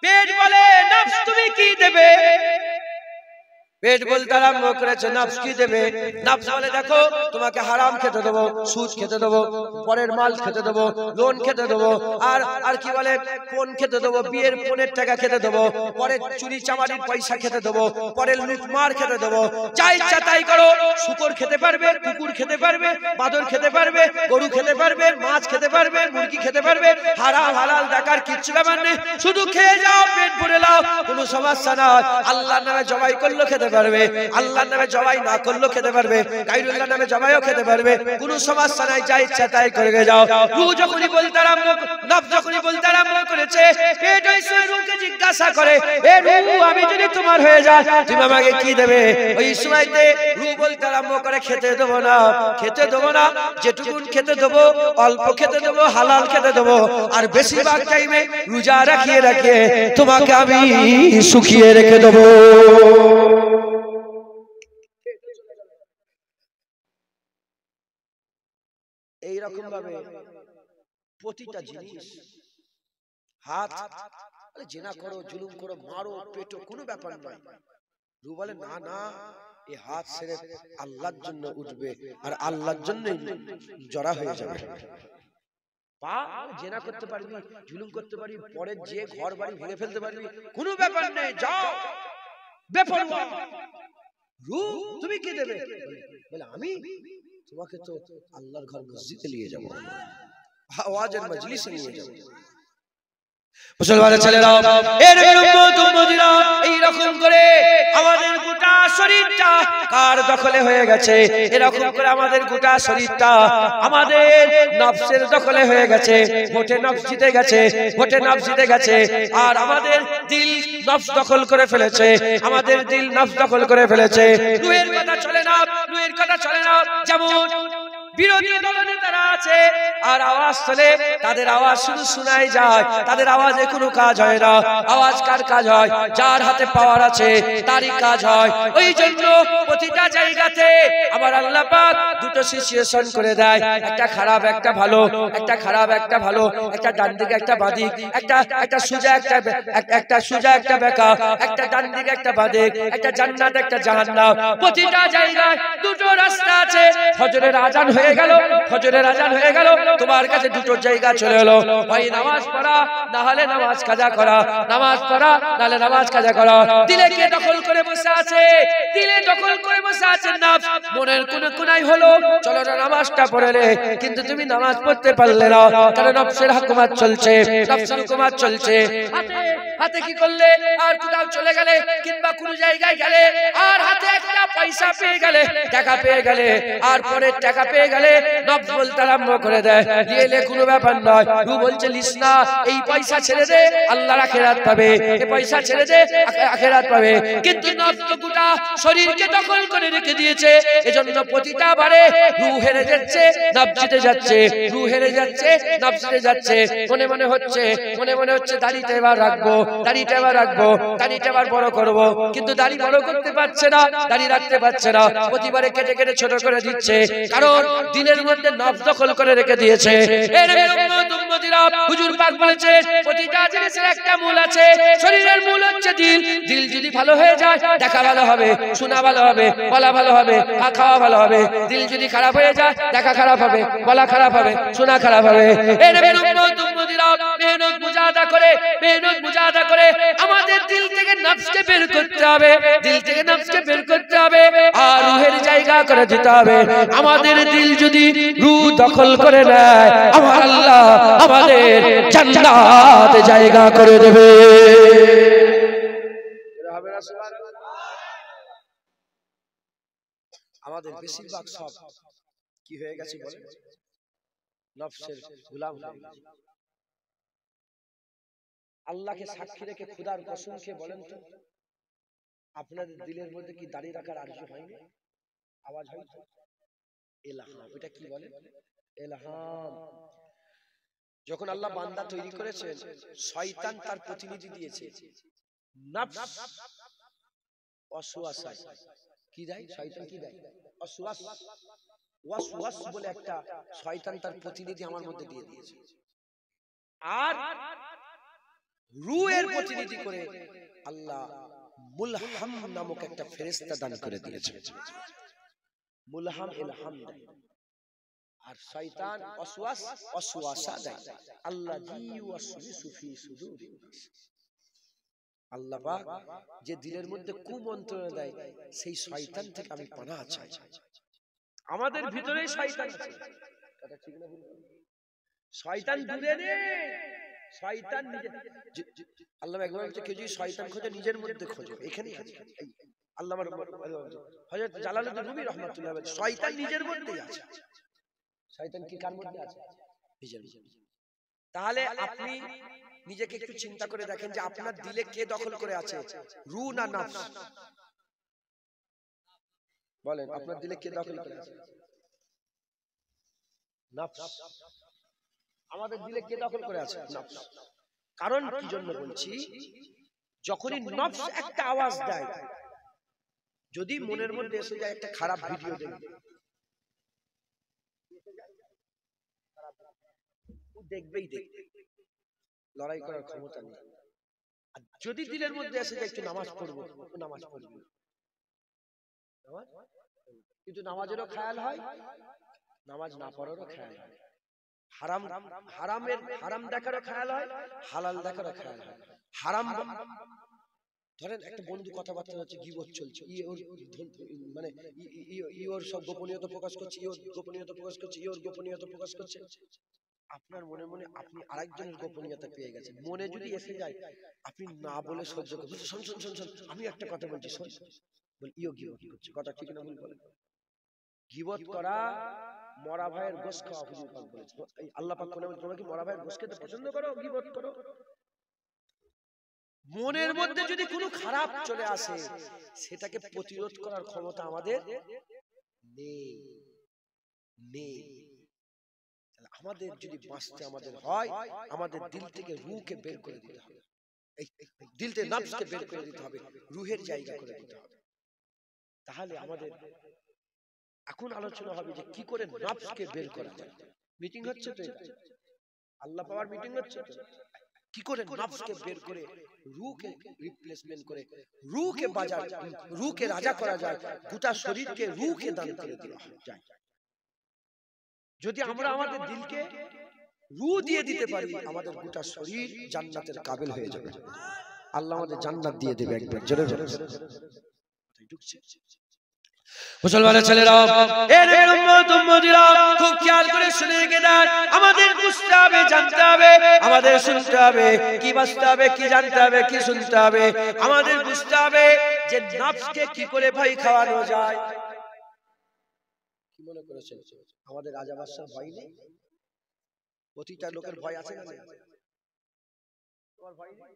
পেট বলে নফস তুমি কি দেবে? পেট বলতে আরম্ভ করেছে নফস কি দেবে? নফস বলে দেখো তোমাকে হারাম খেতে দেবো, সুদ খেতে দেবো, পরের মাল খেতে দেবো, লোন খেতে দেবো, আর কি বলে ফোন খেতে দেবো, বিয়ের ফোনের টাকা খেতে দেবো, পরের চুরি চামারির পয়সা খেতে দেবো, পরের লুটমার খেতে দেবো। যা ইচ্ছা তাই করো। শুকর খেতে পারবে, কুকুর খেতে পারবে, বাদর খেতে পারবে, গরু খেতে পারবে, মাছ খেতে পারবে, মুরগি খেতে পারবে। হারাম হালাল দেখার কিচ্ছু ব্যাপার নেই, শুধু খেয়ে যাও, পেট ভরে নাও, কোনো সমস্যা নয়। আল্লাহর নামে জবাই করলো খেতে পারবে, আল্লাহর নামে জবাই না করলো খেতে পারবে, গায়রুল্লাহর নামে জবাইও খেতে পারবে, কোনো সমস্যা নাই। যা ইচ্ছা তাই করে যাও। রূহ যখনই বলতে আরম্ভ, নফস যখনই বলতে আরম্ভ করেছে, পেট ওই সময় রূহকে জিজ্ঞাসা করে, এ রূহ আমি যদি তোমার হয়ে যাই তুমি আমাকে কি দেবে? ওই সময়তে রূহ বলতে আরম্ভ করে খেতে দেবো না, খেতে দেবো না, যেটুকুন খেতে দেবো অল্প খেতে দেবো, হালাল খেতে দেবো, আর বেশিরভাগ টাইমে রোজা রাখিয়ে রাখিয়ে তোমাকে আমি শুকিয়ে রেখে দেবো। এইরকম ভাবে প্রতিটা জিনিস, হাত জেনা করো, জুলুম করো, মারো, পেটো, কোনো ব্যাপার নয়। রূহ বলে না না, এই হাত ছেড়ে আল্লাহর জন্য উঠবে আর আল্লাহর জন্য জড়া হয়ে যাবে। পা জেনা করতে পারবি, জুলুম করতে পারবি, পরের যে ঘর বাড়ি ভেঙে ফেলতে পারবি, কোনো ব্যাপার নেই, যাও বেপরোয়া। রূহ তুমি কি দেবে? বলে আমি তোমাকে তো আল্লাহর ঘর মসজিদে নিয়ে যাবো, ওয়াজের মজলিসে নিয়ে যাবো। মুসলমানের ছেলেরাও, এর উম্মত উম্মতিরা, এইরকম করে আমাদের গোটা শরীরটা কার দখলে হয়ে গেছে? এরকম করে আমাদের গোটা শরীরটা আমাদের নফসের দখলে হয়ে গেছে। ভোটে নফস জিতে গেছে, ভোটে নফস জিতে গেছে, আর আমাদের দিল নফস দখল করে ফেলেছে, আমাদের দিল নফস দখল করে ফেলেছে। রূহের কথা চলে না, রূহের কথা চলে না। যেমন বিরোধী দলনেতারা আছে, আর আওয়াজ চলে, তাদের আওয়াজ শুধু শোনাই যায়, তাদের আওয়াজে কোনো কাজ হয় না। আওয়াজ কার কাজ হয়? যার হাতে পাওয়ার আছে তারই কাজ হয়। ওই জন্য প্রতিটা জায়গাতে আবার আল্লাহ পাক দুটো সিচুয়েশন করে দেয়, একটা খারাপ একটা ভালো, একটা খারাপ একটা ভালো, একটা ডান দিকে একটা বাঁ দিক, একটা সোজা একটা সোজা একটা বেঁকা, একটা ডান দিকে একটা বাঁ দিক, একটা জান্নাত একটা জাহান্নাম। প্রতিটা জায়গায় দুটো রাস্তা আছে। ফজরের আজান হয়ে গেল, ফজরের আজান হয়ে গেল, তোমার কাছে দুটো জায়গা চলে এলো, হয় নামাজ পড়া না হলে নামাজ কাজা করা, নামাজ পড়া নাহলে নামাজ কাজা করা। দিলে কে দখল করে বসে আছে? দিলে দখল করে বসে আছে নফস। মনের কোনে কোনায় হলো চলো না নামাজটা পড়ে নে, কিন্তু তুমি নামাজ পড়তে পারলে না, কারণ নফসের হুকুমত চলছে, নফসের হুকুমত চলছে। হাতে কি করলে? আর কোথাও চলে গেলে কিংবা কোন জায়গায় গেলে, আর হাতে একটা পয়সা পেয়ে গেলে, টাকা পেয়ে গেলে, আর পরে টাকা পেয়ে গেলে নফস বলতে আরম্ভ করে দেয়, নিয়ে কোনো ব্যাপার নয়। রূহ বলছে লিস না, এই পয়সা ছেড়ে দে, আল্লাহর আখিরাত পাবে, এই পয়সা ছেড়ে দে, আখিরাত পাবে। কিন্তু নফস তো গোটা শরীরকে দখল করে রেখে দিয়েছে, এজন্য প্রতিটা বারে রূহ হেরে যাচ্ছে, নফস জিতে যাচ্ছে, রূহ হেরে যাচ্ছে, নফস জিতে যাচ্ছে। মনে মনে হচ্ছে, মনে মনে হচ্ছে দাড়িটা এবার রাখবো, দাড়িটা এবার রাখবো, দাড়িটা এবার বড় করব, কিন্তু দাড়ি বড় করতে পারছে না, দাড়ি রাখতে পারছে না, প্রতিবারে কেটে কেটে ছোট করে দিচ্ছে, কারণ দিলের মধ্যে নফস দখল করে রেখে দিয়েছে। এর উম্মত উম্মতিরা, হুজুর পাক বলেছে প্রতিটা জিনিসের একটা মূল আছে, শরীরের মূল হচ্ছে দিল। দিল যদি ভালো হয়ে যায়, দেখা ভালো হবে, শোনা ভালো হবে, বলা ভালো হবে, খাওয়া ভালো হবে। দিল যদি খারাপ হয়ে যায়, দেখা খারাপ হবে, বলা খারাপ হবে, শোনা খারাপ হবে। এর উম্মত উম্মতিরা, মেহনত মুজাহাদা করে, মেহনত মুজাহাদা করে আমাদের দিল থেকে নফসকে বের করতে হবে, দিল থেকে নফসকে বের করতে হবে, আর রূহের জায়গা করে দিতে হবে। আমাদের দিল যদি রূহ দখল করে নেয়, আমার আল্লাহ আমাদের জান্নাতে জায়গা করে দেবে। আমাদের বেশিরভাগ সব কি হয়ে গেছে বলে? নফসের গোলাম হয়ে গেছে। আল্লাহকে সাক্ষী রেখে খোদার কসম খেয়ে বলেন তো, আপনাদের দিলের মধ্যে কি দাঁড়িয়ে রাখার আরজু হয়নি? আওয়াজ হয় ইলহাম। এটা কি বলে? ইলহাম। যখন আল্লাহ বান্দা তৈরি করেছেন, শয়তান তার প্রতিনিধি দিয়েছে নফস ওয়াসওয়াসা, কি দেয় শয়তান? কি দেয়? ওয়াসওয়াস, ওয়াসওয়াস বলে একটা শয়তান তার প্রতিনিধি আমার মধ্যে দিয়ে দিয়েছে। আর রূহের প্রতিনিধি করে আল্লাহ মুলহাম নামক একটা ফেরেশতা দান করে দিয়েছে। মুলহাম ইলহাম দেয়, আর শয়তান ওয়াসওয়াস ওয়াসওয়াসা দেয়। আল্লাযী ইউওয়াসওয়িসু ফি সুদুরিন নাস। আল্লাহ পাক যে দিলের মধ্যে কুমন্ত্রণা দেয়, সেই শয়তান থেকে আমি পানাহ চাই। আমাদের ভিতরেই শয়তান আছে, কথা ঠিক না ভুল? শয়তান দূরে নেই, শয়তান নিজে। আল্লাহ একবার বলছে কেউ যদি শয়তান খোঁজে নিজের মধ্যে খোঁজে, এখানেই আছে। আল্লাহ হযরত জালালউদ্দিন রুমি রাহমাতুল্লাহ আলাইহি, শয়তান নিজের মধ্যেই আছে। শয়তান কি কার মধ্যে আছে? নিজের মধ্যে। তাহলে আপনি নিজেকে একটু চিন্তা করে দেখেন যে আপনার দিলে কে দখল করে আছে, রূহ না নফস? বলেন, আপনার দিলে কে দখল করে আছে? নফস। আমাদের দিলে কে দখল করে আছে? নফস। কারণ কি জন্য বলছি, যখনই নফস একটা আওয়াজ দেয়, যদি মনের মধ্যে এসে যায় একটা খারাপ ভিডিও দেখবে, দেখবেই দেখবে, লড়াই করার ক্ষমতা নেই। আর যদি দিলের মধ্যে এসে যায় একটু নামাজ পড়বো, নামাজ পড়বে, কিন্তু নামাজেরও খেয়াল হয়, নামাজ না পড়ারও খেয়াল হয়, হারাম হারামের হারাম দেখারও খেয়াল হয়, হালাল দেখারও খেয়াল হয়। হারাম ধরেন একটা বন্ধু কথাবার্তা হচ্ছে, গীবত চলছে, মানে ওর সব গোপনীয়তা প্রকাশ করছে, ওর গোপনীয়তা প্রকাশ করছে, ওর গোপনীয়তা প্রকাশ করছে। আপনার মনে মনে আপনি আরেকজনের গোপনীয়তা পেয়ে গেছেন, মনে যদি এসে যায় আপনি না বলে সহ্য করবেন। শোন শোন শোন শোন, আমি একটা কথা বলছি, শোন, বল ইও গীবত করছে, কথা ঠিক না ভুল বলেন? গীবত করা মরা ভাইয়ের গোশত খাওয়া, হুজুর পাক বলেছে। আল্লাহ পাক কোনে বলেছে, তোমরা কি মরা ভাইয়ের গোশত খেতে পছন্দ করো, গীবত করো? মনের মধ্যে যদি কোনো খারাপ চলে আসে, সেটাকে প্রতিরোধ করার ক্ষমতা আমাদের নেই নেই। আমাদের যদি বাঁচতে আমাদের হয়, আমাদের দিল থেকে রূহকে বের করে দিতে হবে, এই দিল থেকে নফসকে বের করে দিতে হবে, রূহের জায়গা করে দিতে হবে। তাহলে আমাদের এখন আলোচনা হবে যে কি করে নফসকে বের করা যায়। মিটিং হচ্ছে তো, আল্লাহ পাওয়ার মিটিং হচ্ছে তো, কি করে নফসকে বের করে রূহকে রিপ্লেসমেন্ট করে রূহকে বাজার, রূহকে রাজা করা যায়, গোটা শরীরকে রূহকে দান করে দেওয়া যায়। যদি আমরা আমাদের দিলকে রূহ দিয়ে দিতে পারি, আমাদের গোটা শরীর জান্নাতের কাবিল হয়ে যাবে। আল্লাহ আমাদের জান্নাত দিয়ে দেবে একবার জোরে জোরে। মুসলমানের ছেলেরা, এর উম্মত উম্মতিরা, খুব খেয়াল করে শুনে রেখে দেন। আমাদের বুঝতে হবে, জানতে হবে, আমাদের শুনতে হবে, কি বাঁচতে হবে, কি জানতে হবে, কি শুনতে হবে। আমাদের বুঝতে হবে যে নফসকে কি করে ভয় খাওয়ানো যায়। কি মনে করেছেন আমাদের রাজা বাদশার ভয় নেই? প্রতিটা লোকের ভয় আছে না? তোমার ভয় নেই?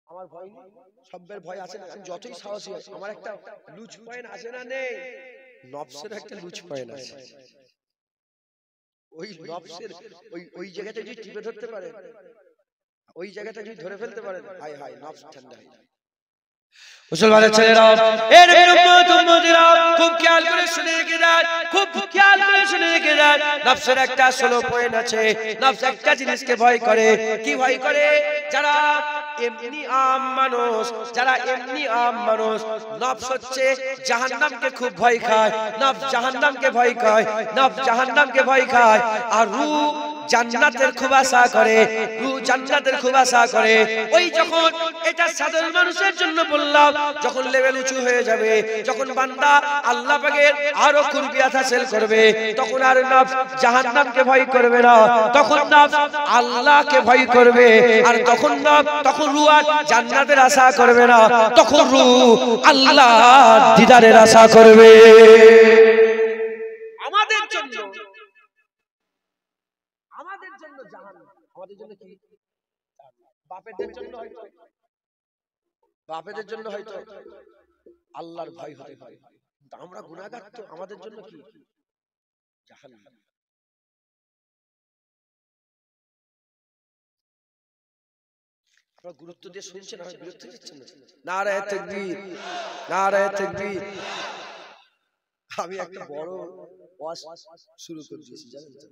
আমার ভয় নেই? সবের ভয় আছে না? যতই সাহসী হয়, আমার একটা লুচ পয়েন্ট আছে না? নেই? নফসের একটা লুচ পয়েন্ট আছে। ওই নফসের ওই জায়গাটা যদি টিপে ধরতে পারে, ওই জায়গাটা যদি ধরে ফেলতে পারে, হায় হায়, নফস ঠান্ডা হয়ে যায়। মুসলমানের ছেলেরা, এর উম্মত উম্মতিরা, খুব খেয়াল করে শুনে রেখে দেন, খুব খেয়াল করে শুনে রেখে দেন। নফসের একটা স্লো পয়েন্ট আছে। নফস একটা জিনিসকে ভয় করে। কি ভয় করে? যারা এমনি আম মানুষ, যারা এমনি আম মানুষ, নফস হচ্ছে জাহান্নামকে খুব ভয় খায়। নফস জাহান্নামকে ভয় খায়, নফস জাহান্নামকে ভয় খায়। আর রূহ জান্নাতের খুব আশা করে, রূহ জান্নাতের খুব আশা করে। ওই যখন এটা সাধারণ মানুষের জন্য বললাম, যখন লেভেল উঁচু হয়ে যাবে, যখন বান্দা আল্লাহ পাকের আরো কুরবিয়াত হাসিল করবে, তখন আর নফস জাহান্নামকে ভয় করবে না, তখন নফস আল্লাহকে ভয় করবে। আর তখন তখন রূহ আর জান্নাতের আশা করবে না, তখন রূহ আল্লাহর দিদারের আশা করবে। আমাদের জন্য, আমাদের জন্য জাহান্নাম, আমাদের জন্য কি? বাপেদের জন্য হয়তো, বাপেদের জন্য হয়তো আল্লাহর ভয় হতে পারে, কিন্তু আমরা গুনাহগার, তো আমাদের জন্য কি? জাহান্নাম। আপনারা গুরুত্ব দিয়ে শুনছেন, আর বিরক্ত হচ্ছেন না? নারায়ে তাকবীর, নারায়ে তাকবীর। আমি একটা বড় ওয়াজ শুরু করে দিয়েছি জানেন তো।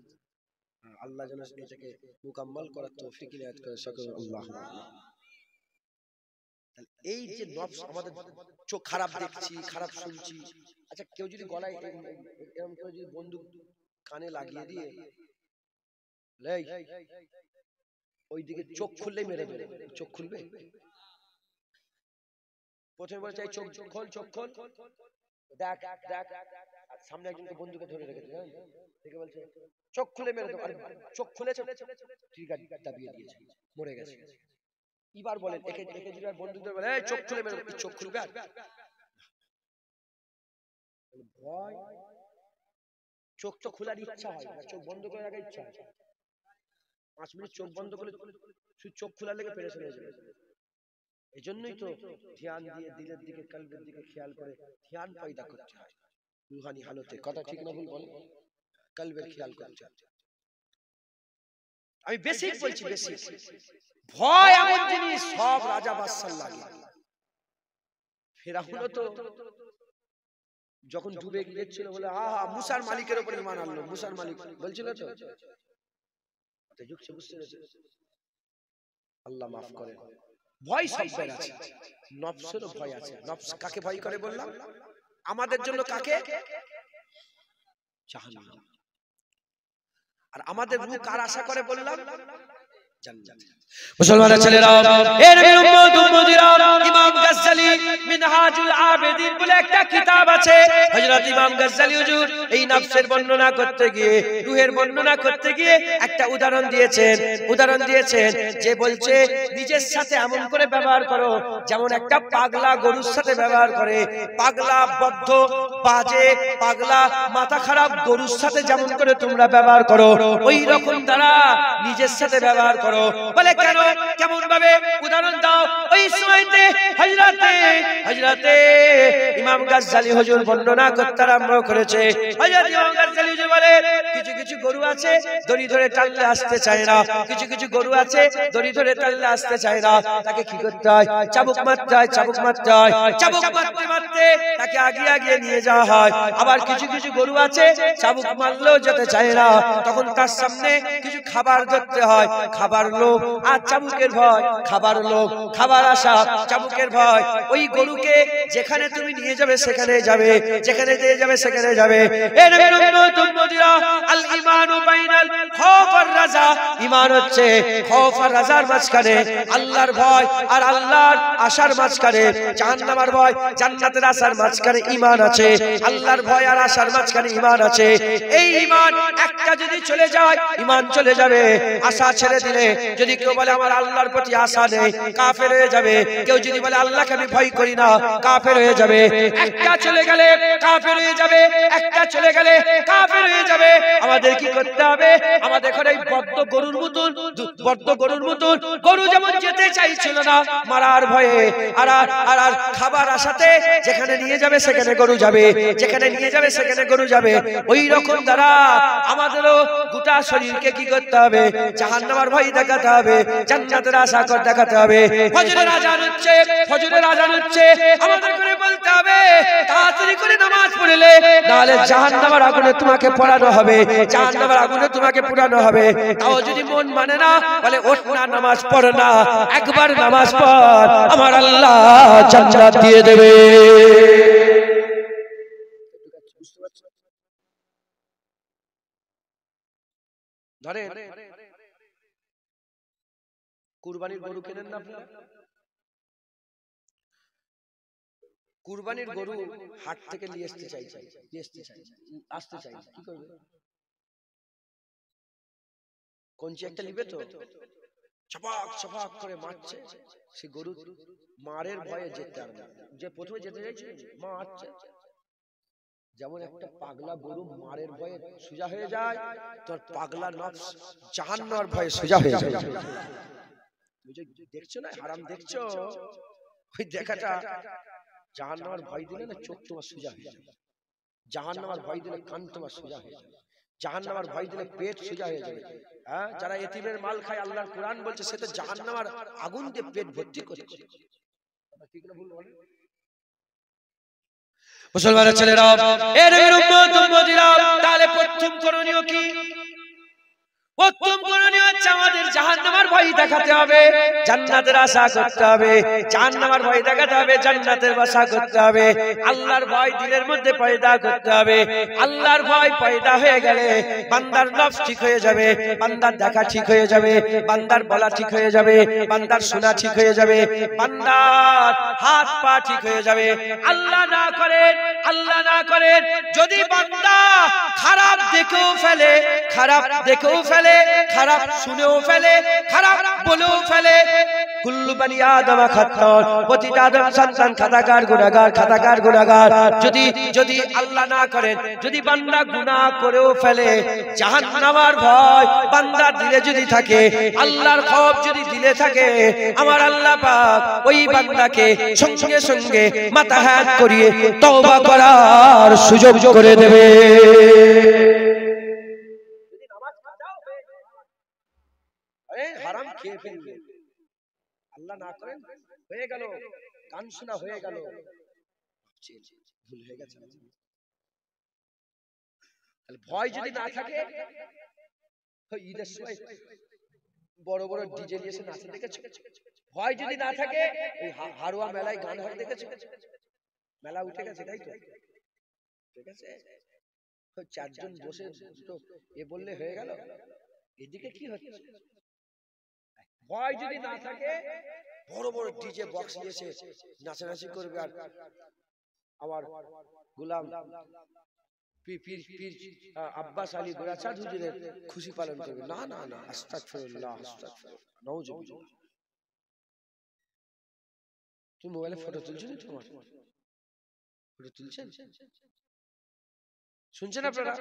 আল্লাহ যেন এটাকে মুকাম্মাল করার তৌফিক ইনায়াত করে সকল আল্লাহ। এই যে নফস আমাদের চোখ খারাপ দেখছি, খারাপ শুনছি। আচ্ছা কেউ যদি গলায় এরকম করে যদি বন্দুক কানে লাগিয়ে দিয়ে ওই দিকে চোখ খুললেই মেরে দেবে, চোখ খুলবে? প্রথমে বলে চাই চোখ খোল, চোখ খোল, দেখ দেখ। সামনে একজনকে বন্দুকে ধরে রেখেছে, দেখে বলছে চোখ খুলে মেরে দেবো। চোখ খুলেছে, ট্রিগার দাবিয়ে দিয়েছে, মরে গেছে। এবার বলেন একে যদি বন্দুক ধরে বলে চোখ খুলে মেরে দেবো, চোখ খুলবে? আর ভয়, চোখ তো খোলার ইচ্ছা হয়, চোখ বন্ধ করে রাখার ইচ্ছা হয়। 5 মিনিট চোখ বন্ধ করে শুধু চোখ খোলার লেগে পেরেশান হয়ে যাবে। এই জন্যই তো ধ্যান দিয়ে দিলের দিকে, কলবের দিকে খেয়াল করে ধ্যান পয়দা করতে হয় রুহানি হালতে। কথা ঠিক না ভুল বলেন? কলবের খেয়াল করতে হয়। আমি বেসিক বলছি, বেসিক। ভয় এমন জিনিস সব রাজা বাদশার লাগে। ফেরাউনও তো যখন ডুবে গিয়েছিল বলে আহা মুসার মালিকের উপর ঈমান আনলো, মুসার মালিক বলছিল তো বুঝতে পেরেছে। আল্লাহ মাফ করে। ভয় সবের আছে, নফসেরও ভয় আছে। নফস কাকে ভয় করে বললাম? আমাদের জন্য কাকে? জাহান্নাম। আর আমাদের রূহ কার আশা করে বললাম? জান্নাত। মুসলমানের ছেলেরা, এর উম্মত উম্মতিরা, ইমাম গাজ্জালী মিনহাজুল আবেদিন বলে একটা কিতাব আছে। হযরত ইমাম গাজ্জালী হুজুর এই নফসের বর্ণনা করতে গিয়ে, রূহের বর্ণনা করতে গিয়ে একটা উদাহরণ দিয়েছেন যে বলছে নিজের সাথে এমন করে ব্যবহার করো যেমন একটা পাগলা গরুর সাথে ব্যবহার করে। পাগলা বদ্ধ বাজে পাগলা মাথা খারাপ গরুর সাথে যেমন করে তোমরা ব্যবহার করো, ওই রকম তারা নিজের সাথে ব্যবহার করো। বলে কেন, কেমন ভাবে? উদাহরণ দাও। ওই সময়তে হযরতে ইমাম গাজ্জালী হুজুর বর্ণনা করতে আরম্ভ করেছে। হযরত ইমাম গাজ্জালী হুজুর বলে কিছু কিছু গরু আছে দড়ি ধরে টানলে আসতে চায় না, কিছু কিছু গরু আছে দড়ি ধরে টানলে আসতে চায় না। তাকে কি করতে হয়? চাবুক মারতে হয়, চাবুক মারতে হয়। চাবুক মারতে মারতে তাকে আগিয়ে নিয়ে যাওয়া হয়। আবার কিছু কিছু গরু আছে চাবুক মারলেও যেতে চায় না, তখন তার সামনে কিছু খাবার ধরতে হয়। খাবার লোভ আর চাবুকের ভয়, খাবার লোভ খাবার আশা চাবুকের ভয়। ওই গরুকে যেখানে তুমি নিয়ে যাবে সেখানে যাবে, যেখানে নিয়ে যাবে সেখানে যাবে। এর উম্মত উম্মতিরা, আল ঈমানু বাইনাল খাউফ আর রাজা। ঈমান হচ্ছে খাউফ আর রাজার মাঝখানে, আল্লাহর ভয় আর আল্লাহর আশার মাঝখানে। জাহান্নামের ভয় জান্নাতের আশার মাঝখানে ঈমান আছে, আল্লাহর ভয় আর আশার মাঝখানে ঈমান আছে। এই ঈমান একটা যদি চলে যায় ঈমান চলে যাবে। আশা ছেড়ে দিলে, যদি কেউ বলে আমার আল্লাহর প্রতি আশা নেই, কাফের হয়ে যাবে। কেউ যদি বলে আল্লাহকে আমি ভয় করি না, কাফের হয়ে যাবে। একটা চলে গেলে কাফের হয়ে যাবে, একটা চলে গেলে কাফের হয়ে যাবে। আমাদের কি করতে হবে? আমাদের এখন এই বদ্ধ গরুর মতন, গরু যেমন যেতে চাইছিল না মারার ভয়ে, আর খাবার আশাতে যেখানে নিয়ে যাবে সেখানে গরু যাবে, যেখানে নিয়ে যাবে সেখানে গরু যাবে। ওই রকম দ্বারা আমাদেরও গোটা শরীরকে কি করতে হবে? জাহান্নামের ভয় দেখাতে হবে, জান্নাতের আশা করে দেখাতে হবে। ফজরের আযান হচ্ছে, আমাদের করে বলতে হবে তাড়াতাড়ি করে নামাজ পড়লে, নাহলে জাহান্নামের আগুনে তোমাকে পোড়ানো হবে, জাহান্নামের আগুনে তোমাকে পোড়ানো হবে। তাও যদি মন মানে না, বলে ওঠ না, নামাজ পড় না, একবার নামাজ পড়, আমার আল্লাহ জান্নাত দিয়ে দেবে। ধরে কুরবানির গরু কেনেন না আপনারা? কুরবানির গরু হাট থেকে নিয়ে আসতে চাই, কি করবে? কোনচি একটা নিবে তো চপাক করে মারছে, সে গরু মারের ভয়ে যেতে পারে না। যে প্রথমে যেতে চাইছে মা আসছে, যেমন একটা পাগলা গরু মারের ভয়ে সোজা হয়ে যায়, তোর পাগলা নফস জাহান্নামের ভয়ে সোজা হয়ে যায়। দেখছো না হারাম, দেখছো? ওই দেখাটা জাহান্নামের ভয় দিলে না চোখ তোমার সোজা হয়ে যাবে, জাহান্নামের ভয় দিলে কান তোমার সোজা হয়ে যাবে, জাহান্নামের ভয় দিলে পেট সোজা হয়ে যাবে। হ্যাঁ, যারা এতিমের মাল খায়, আল্লাহর কোরআন বলছে সে তো জাহান্নামের আগুন দিয়ে পেট ভর্তি করছে। ঠিক না ভুল বলেন? মুসলমানের ছেলেরা, এর উম্মত উম্মতিরা, তাহলে প্রথম করণীয় কি? প্রথম করণীয় হচ্ছে আমাদের জাহান্নামের ভয় দেখাতে হবে, জান্নাতের আশা করতে হবে। জাহান্নামের ভয় দেখাতে হবে, জান্নাতের আশা করতে হবে। আল্লাহর ভয় দিলের মধ্যে পয়দা করতে হবে। আল্লাহর ভয় পয়দা হয়ে গেলে বান্দার নফস ঠিক হয়ে যাবে, বান্দার দেখা ঠিক হয়ে যাবে, বান্দার বলা ঠিক হয়ে যাবে, বান্দার শোনা ঠিক হয়ে যাবে, বান্দার হাত পা ঠিক হয়ে যাবে। আল্লাহ না করেন, আল্লাহ না করেন, যদি বান্দা খারাপ দেখেও ফেলে, খারাপ দেখেও ফেলে, খারাপ শুনেও ফেলে, খারাপ বলেও ফেলে, কুল্লু বানি আদম খাত্তার, প্রতিটা আদম সন্তান খাতাকার গুনাহগার, খাতাকার গুনাহগার। যদি আল্লাহ না করেন, যদি বান্দা গুনাহ করেও ফেলে, জাহান্নামের ভয় বান্দার দিলে যদি থাকে, আল্লাহর খৌফ যদি দিলে থাকে, আমার আল্লাহ পাক ওই বান্দাকে সঙ্গে সঙ্গে মাথা হাত করিয়ে তওবা করার সুযোগ করে দেবে। হারাম খেয়ে ফেলবে, আল্লাহ না করেন হয়ে গেল, গান শোনা হয়ে গেল, ভুল হয়ে গেছে। ভয় যদি না থাকে, ঈদের সময় বড় বড় ডিজে নিয়ে এসে নাচে দেখেছো? ভয় যদি না থাকে, ওই হারুয়া মেলায় গান হয় দেখেছো? মেলা উঠে গেছে, তাই তো? ঠিক আছে, চারজন বসে এ বললে হয়ে গেল। এদিকে কি হচ্ছে? ভয় যদি না থাকে, বড় বড় ডিজে বক্স নিয়েছে নাচানাচি করবে, আর আমার গোলাম আব্বাস আলী গোরাচাঁদ হুজুরের খুশি পালন করবে। না না না, আস্তাগফিরুল্লাহ, আস্তাগফিরুল্লাহ, নাউজুবিল্লাহ। তুমি মোবাইলে ফটো তুলছো না? তোমার ফটো তুলছেন? শুনছেন আপনারা?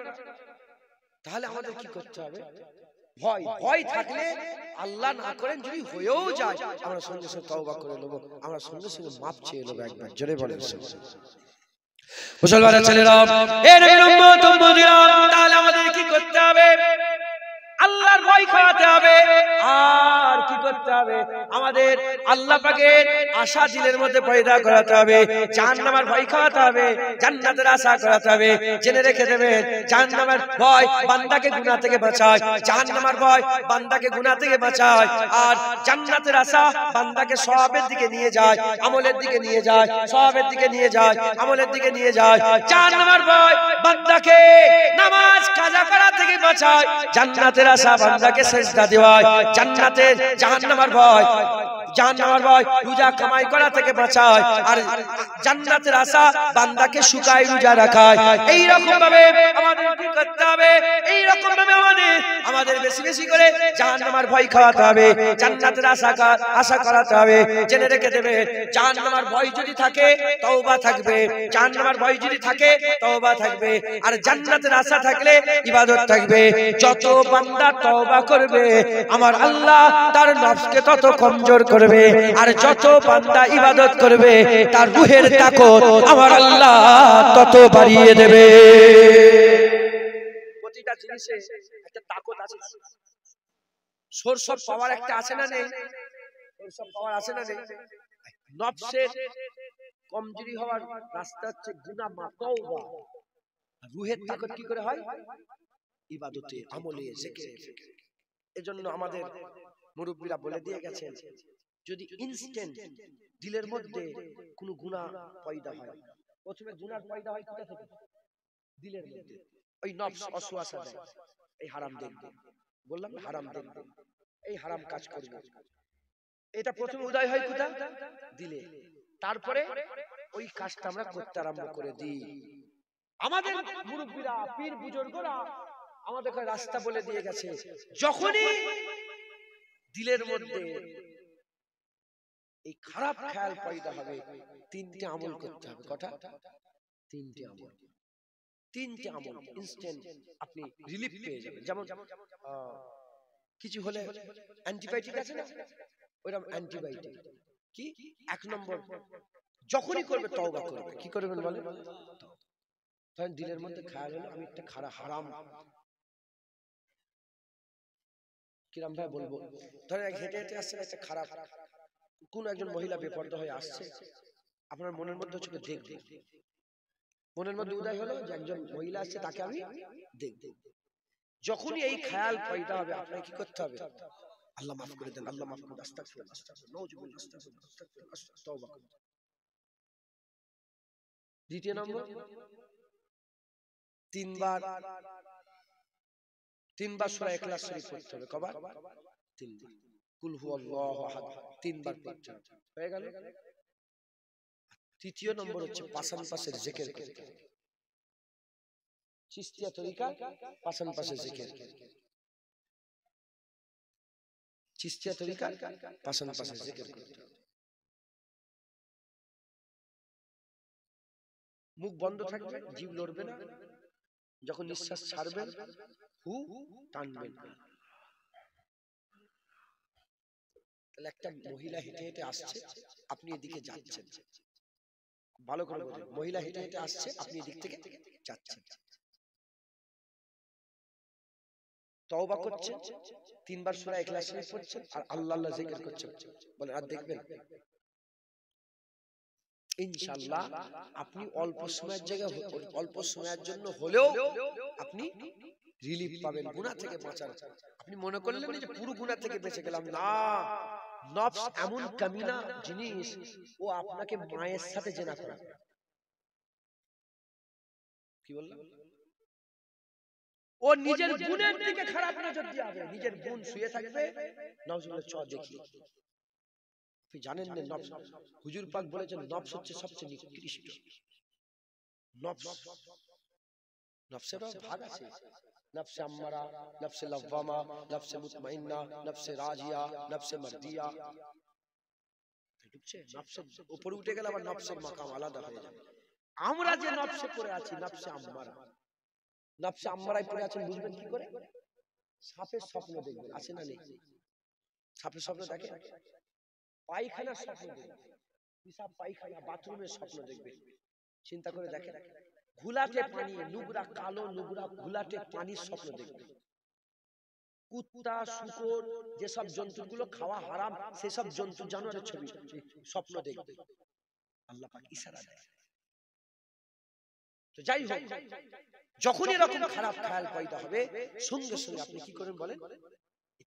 তাহলে আমাদের কি করতে হবে? ভয়, ভয় থাকলে আল্লাহ না করেন যদি হয়েও যায়, আমরা সঙ্গে সঙ্গে তওবা করে নেব, আমরা সঙ্গে সঙ্গে মাপ চেয়ে নেব। একবার জোরে বলেন মুসলমানের ছেলেরা, এ নবীর উম্মত উম্মতিরা, তাহলে আমাদের কি করতে হবে? আল্লাহর ভয় খাওয়াতে হবে। আর কি করতে হবে? আমাদের আল্লাহ পাকের আশা দিলের মধ্যে পয়দা করাতে হবে, জাহান্নামের ভয় খাওয়াতে হবে, জান্নাতের আশা করাতে হবে। জেনে রেখে দেবেন, জাহান্নামের ভয় বান্দাকে গুনাহ থেকে বাঁচায়, জাহান্নামের ভয় বান্দাকে গুনাহ থেকে বাঁচায়, আর জান্নাতের আশা বান্দাকে সওয়াবের দিকে নিয়ে যায়, আমলের দিকে নিয়ে যায়, সওয়াবের দিকে নিয়ে যায়, আমলের দিকে নিয়ে যায়। জাহান্নামের ভয় বান্দাকে নামাজ কাজা করা থেকে বাঁচায়, জান্নাতের আশা বান্দাকে সেজদা দেওয়ায়। জান্নাতের জাহান্নামের ভয়, জাহান্নামের ভয় রোজা কামাই করা থেকে বাঁচায়, আর জান্নাতের আশা বান্দাকে শুকায় রোজা রাখায়। এই রকম ভাবে আমাদের কি করতে হবে? এই রকম ভাবে আমাদের বেশি বেশি করে জাহান্নামের ভয় খাওয়াতে হবে, জান্নাতের আশা করাতে হবে। জেনে রেখে দেবে, জাহান্নামের ভয় যদি থাকে তওবা থাকবে, জাহান্নামের ভয় যদি থাকে তওবা থাকবে, আর জান্নাতের আশা থাকলে ইবাদত থাকবে। যত বান্দা তওবা করবে, আমার আল্লাহ তার নফসকে তত কমজোর করবে, আর যত বান্দা ইবাদত করবে, তার রূহের তাকত আমার আল্লাহ তত বাড়িয়ে দেবে। প্রতিটা জিনিসে একটা তাকত আছে, সোর্স অফ পাওয়ার একটা আছে না নেই? সোর্স অফ পাওয়ার আছে না নেই? নফসের কমজোরি হওয়ার রাস্তা হচ্ছে গুনাহ, তওবা। রূহের তাকত কি করে হয়? ইবাদতে, আমলে, জিকিরে। এজন্য আমাদের মুরব্বিরা বলে দিয়ে গেছেন, যদি ইনস্ট্যান্ট দিলের মধ্যে কোনো গুনাহ পয়দা হয়, প্রথমে গুনাহ পয়দা হয় কোথা থেকে? দিলের মধ্যে। ওই নফস ওয়াসওয়াসা দেয়, এই হারাম দেখবে, বললাম না হারাম দেখবে, এই হারাম কাজ করবে, এটা প্রথমে উদয় হয় কোথা? দিলে। তারপরে ওই কাজটা আমরা করতে আরম্ভ করে দিই। আমাদের মুরব্বিরা, পীর বুজুর্গরা আমাদের রাস্তা বলে দিয়ে গেছে, যখনই দিলের মধ্যে এই খারাপ খেয়াল পয়দা হবে, তিনটে আমল করতে হবে। কটা? তিনটে আমল। তিনটে আমল ইনস্ট্যান্ট আপনি রিলিফ পেয়ে যাবেন। যেমন কিছু হলে অ্যান্টিবায়োটিক আছে না, ওইরকম অ্যান্টিবায়োটিক। কি? এক নম্বর, যখনই করবে তওবা করবে। কি করবেন বলেন? তখন দিলের মধ্যে খেয়াল হলো আমি একটা হারাম, কিরাম ভাই বলবো, ধরেন হেঁটে হেঁটে আসছে একটা খারাপ, কোন একজন মহিলা বেপর্দা হয়ে আসছে, আপনার মনের মধ্যে হচ্ছে দেখবে, মনের মধ্যে উদয় হলো যে একজন মহিলা আসছে, তাকে আমি দেখব। যখনই এই খেয়াল পয়দা হবে, আপনাকে কি করতে হবে? আল্লাহ মাফ করে দেন, আল্লাহ মাফ করে দেন, আস্তাগফিরুল্লাহ, আস্তাগফিরুল্লাহ, নাউজুবিল্লাহ, আস্তাগফিরুল্লাহ, আস্তাগফিরুল্লাহ, তওবা করুন। দ্বিতীয় নম্বর, তিনবার সূরা ইখলাস শরীফ পড়তে হবে। কবার? তিনবার। কুল হুয়াল্লাহু আহাদ তিনবার পড়তে হবে। হয়ে গেল। তৃতীয় নম্বর হচ্ছে পাশান পাশের জিকির করতে হবে। চিশতিয়া তরিকা পাশান পাশের জিকির, চিশতিয়া তরিকা পাশান পাশের জিকির করতে হবে। মুখ বন্ধ থাকবে, জিভ লড়বে না। যখন নিঃশ্বাস ছাড়বেন, হু টানবেন। তাহলে একটা মহিলা হেঁটে হেঁটে আসছে, আপনি এদিকে যাচ্ছেন। ভালো করে বলুন, মহিলা হেঁটে হেঁটে আসছে, আপনি এদিক থেকে যাচ্ছেন। তওবা করছেন, তিনবার সূরা ইখলাস শরীফ পড়ছেন, আর আল্লাহ আল্লাহ জিকির করছেন। বলেন, আর দেখবেন ইনশাআল্লাহ আপনি অল্প সময়ের জায়গায়, অল্প সময়ের জন্য হলেও আপনি রিলিফ পাবেন, গুনাহ থেকে বাঁচার। আপনি মনে করলেন যে পুরো গুনাহ থেকে বেঁচে গেলাম, না। নফস এমন কামিনা জিনিস, ও আপনাকে মায়ের সাথে জেনা করাবে। কি বললাম? ও নিজের গুণের দিকে খারাপ নজর দিয়ে হবে। নিজের গুণ শুয়ে থাকবে, নাউজুবিল্লাহ, চ দেখি। আপনি জানেন না, নফস, হুজুর পাক বলেছেন নফস হচ্ছে সবচেয়ে নিকৃষ্ট। নফস, নফসের ভাগ আছে, নফসে আম্মারা, নফসে লাওয়ামা, নফসে মুতমাইন্না, নফসে রাজিয়া, নফসে মারদিয়া। বুঝছে? নফসের উপরে উঠে গেলে আবার নফসের মাকাম আলাদা হয়ে যাবে। আমরা যে নফসে পড়ে আছি, নফসে আম্মারা, নফসে আম্মারায় পড়ে আছেন, বুঝবেন কি করে? সাপের স্বপ্ন দেখবেন, আছে না নেই? সাপের স্বপ্ন দেখে, পায়খানার স্বপ্ন দেখবেন, পিসাব পায়খানা বাথরুমের স্বপ্ন দেখবেন। চিন্তা করে দেখেন, ঘুলাটে পানি, নুবরা কালো নুবরা ঘুলাটে পানির স্বপ্ন দেখবেন। কুত্তা, শূকর, যেসব জন্তুগুলো খাওয়া হারাম, সেসব জন্তু জানোয়ারের ছবি স্বপ্ন দেখবে। আল্লাহ পাক ইশারা দেয়। তো যাই হোক, যখন এরকম খারাপ খেয়াল পয়দা হবে, সঙ্গে সঙ্গে আপনি কি করবেন বলেন?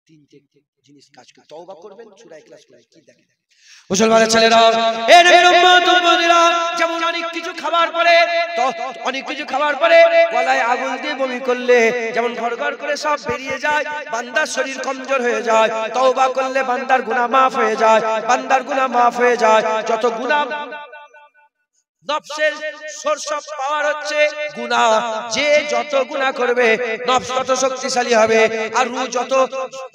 তিনটে জিনিস কাজ করে তওবা করবেন, সূরা ইখলাস পড়বেন। কি দেখেন মুসলমানের ছেলেরা, এই নবীর উম্মত উম্মতিরা, যেমন অনেক কিছু খাবার পরে, তো অনেক কিছু খাবার পরে গলায় আগুন দিয়ে বমি করলে যেমন ঘরঘর করে সব বেরিয়ে যায়, বান্দার শরীর কমজোর হয়ে যায়। তওবা করলে বান্দার গুনাহ মাফ হয়ে যায়, বান্দার গুনাহ মাফ হয়ে যায়। যত গুনাহ, নফসের সোর্স অফ পাওয়ার হচ্ছে গুনাহ। যে যত গুনাহ করবে, নফস তত শক্তিশালী হবে। আর রূহ যত,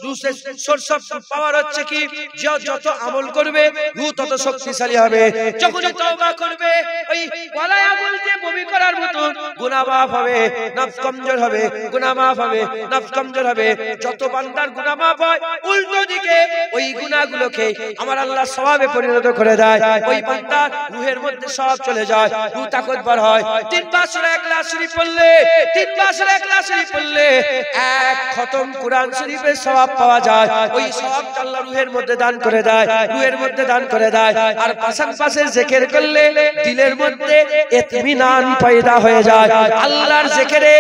রূহের সোর্স অফ পাওয়ার হচ্ছে কি? যে যত আমল করবে, রূহ তত শক্তিশালী হবে। যখনই তওবা করবে, ওই গলায় আগুন দিয়ে বমি করার মতো গুনাহ মাফ হবে, নফস কমজোর হবে, গুনাহ মাফ হবে, নফস কমজোর হবে। যত বান্দার গুনাহ মাফ হয়, উল্টো দিকে ওই গুনাহগুলোকে আমার আল্লাহ সওয়াবে পরিণত করে দেয়। ওই বান্দার রূহের মধ্যে সব চলে যায়, রূহ তাকতবার হয়। তিনবার সূরা ইখলাস শরীফ পড়লে, তিনবার সূরা ইখলাস শরীফ পড়লে এক খতম কোরআন শরীফের সওয়াব পাওয়া যায়। ওই সওয়াবটা আল্লাহ রূহের মধ্যে দান করে দেয়, রূহের মধ্যে দান করে দেয়। আর পাশাপাশি জিকির করলে দিলের মধ্যে ইতমিনান পয়দা হয়ে যায়। আল্লাহর জিকিরে,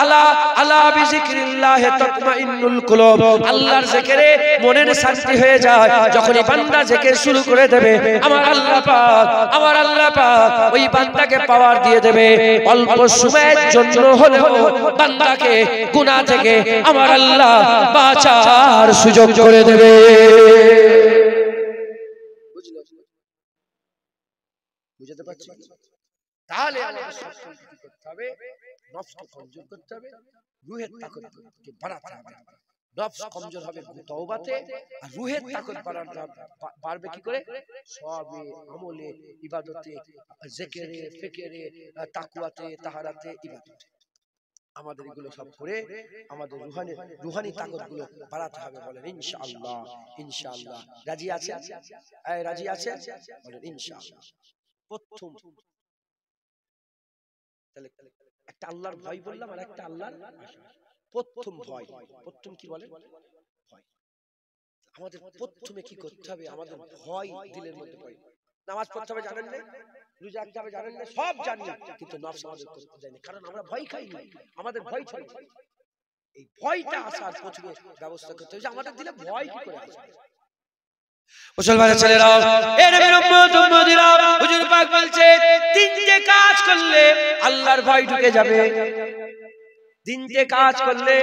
আলা আলা বিজিক্রিল্লাহি তাতমাইন্নুল কুলুব, আল্লাহর জিকিরে মনের শান্তি হয়ে যায়। যখনই বান্দা জিকির শুরু করে দেবে, আমার আল্লাহ পাক, আমার আল্লাহ পাক ওই বান্দাকে পাওয়ার দিয়ে দেবে। অল্প সময়ের জন্য হলেও বান্দাকে গুনাহ থেকে আমার আল্লাহ বাঁচার সুযোগ করে দেবে। বুঝতে পারছেন? তাহলে আমাদের সবসময় কি করতে হবে? নফসকে কমজোর করতে হবে, রূহের তাকতকে বাড়াতে হবে। নফস কমজোর হবে তওবাতে, আর রূহের তাকত বাড়বে কি করে? সবে, আমলে, ইবাদতে, জিকিরে, ফিকিরে, তাকওয়াতে, তাহারাতে, ইবাদতে। আমাদের এগুলো সব করে আমাদের রূহানি তাকতগুলো বাড়াতে হবে। বলেন ইনশাআল্লাহ, ইনশাআল্লাহ। রাজি আছেন? এই রাজি আছেন? বলেন ইনশাআল্লাহ। প্রথম, তাহলে একটা আল্লাহর ভয় বললাম, আর একটা আল্লাহর আশা। প্রথম ভয়, প্রথম কি বলেন? ভয়। আমাদের প্রথমে কি করতে হবে? আমাদের ভয় দিলের মধ্যে ভয় নামাজ পড়তে হবে জানেন না, রোজা রাখতে হবে জানেন না, সব জানি, কিন্তু নফস আমাদের করতে জানি, কারণ আমরা ভয় খাই না, আমাদের ভয় ছিল। এই ভয়টা আসার প্রচুর ব্যবস্থা করতে হবে, আমাদের দিলে ভয় কি করে আসবে। মুসলমানের ছেলেরা, এ নবীর উম্মত উম্মতিরা, হুজুর পাক বলছে তিনটে কাজ করলে আল্লাহর ভয় ঢুকে যাবে। তিনটে কাজ করলে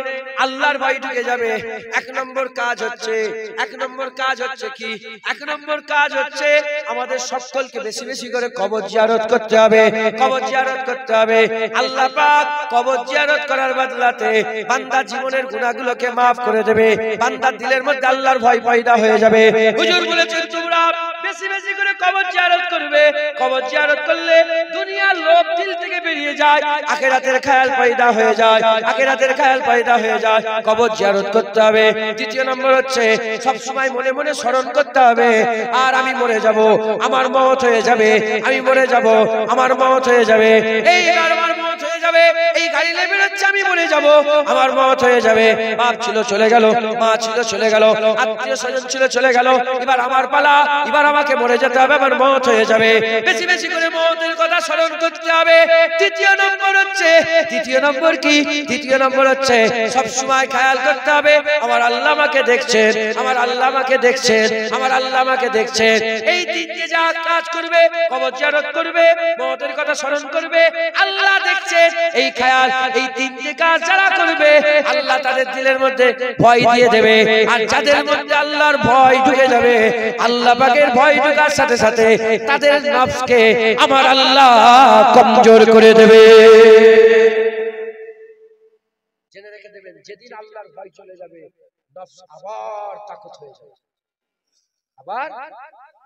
আল্লাহর ভয় ঢুকে যাবে। এক নম্বর কাজ হচ্ছে কি? এক নম্বর কাজ হচ্ছে আমাদের সকলকে বেশি বেশি করে কবর জিয়ারত করতে হবে, কবর জিয়ারত করতে হবে। আল্লাহ পাক কবর জিয়ারত করার বদলাতে বান্দার জীবনের গুনাহগুলোকে maaf করে দেবে, বান্দার দিলের মধ্যে আল্লাহর ভয় পয়দা হয়ে যাবে। হুজুর বলেছেন তোমরা বেশি বেশি করে কবর জিয়ারত করবে, কবর জিয়ারত করলে দুনিয়ার লোভ দিল থেকে বেরিয়ে যায়, আখিরাতের খেয়াল পয়দা হয়ে যায়, আখিরাতের খেয়াল পয়দা হয়ে যায়। কবর জিয়ারত করতে হবে। দ্বিতীয় নম্বর হচ্ছে সব সময় মনে মনে স্মরণ করতে হবে, আর আমি মরে যাব, আমার মওত হয়ে যাবে, আমি মরে যাব, আমার মওত হয়ে যাবে, এইবার আমার মওত হয়ে যাবে, এই গাড়ি নিয়ে বেরোচ্ছে আমি মরে যাব, আমার মওত হয়ে যাবে। বাপ ছিল চলে গেল, মা ছিল চলে গেল, আত্মীয় স্বজন ছিল চলে গেল, এবার আমার পালা, এবার আমাকে মরে যেতে হবে, আমার মওত হয়ে যাবে। বেশি বেশি করে মওতের কথা স্মরণ করতে হবে। তৃতীয় নম্বর হচ্ছে, তৃতীয় নম্বর কি? তৃতীয় নম্বর হচ্ছে সব সময় খেয়াল করতে হবে আমার আল্লাহ আমাকে দেখছেন, আমার আল্লাহ আমাকে দেখছেন, আমার আল্লাহ আমাকে দেখছেন। এই তিনটে যা কাজ করবে, কবর জিয়ারত করবে, মওতের কথা স্মরণ করবে, আল্লাহ দেখছেন, এই খেয়াল, এই তিনটে কাজ যারা করবে আল্লাহ তাদের দিলের মধ্যে ভয় দিয়ে দেবে। আর যাদের মধ্যে আল্লাহর ভয় ঢুকে যাবে, আল্লাহ পাকের ভয় ঢোকার সাথে সাথে তাদের নফসকে আমার আল্লাহ কমজোর করে দেবে। জেনে রেখে দেবেন, যেদিন আল্লাহর ভয় চলে যাবে নফস আবার তাকত হয়ে যাবে, আবার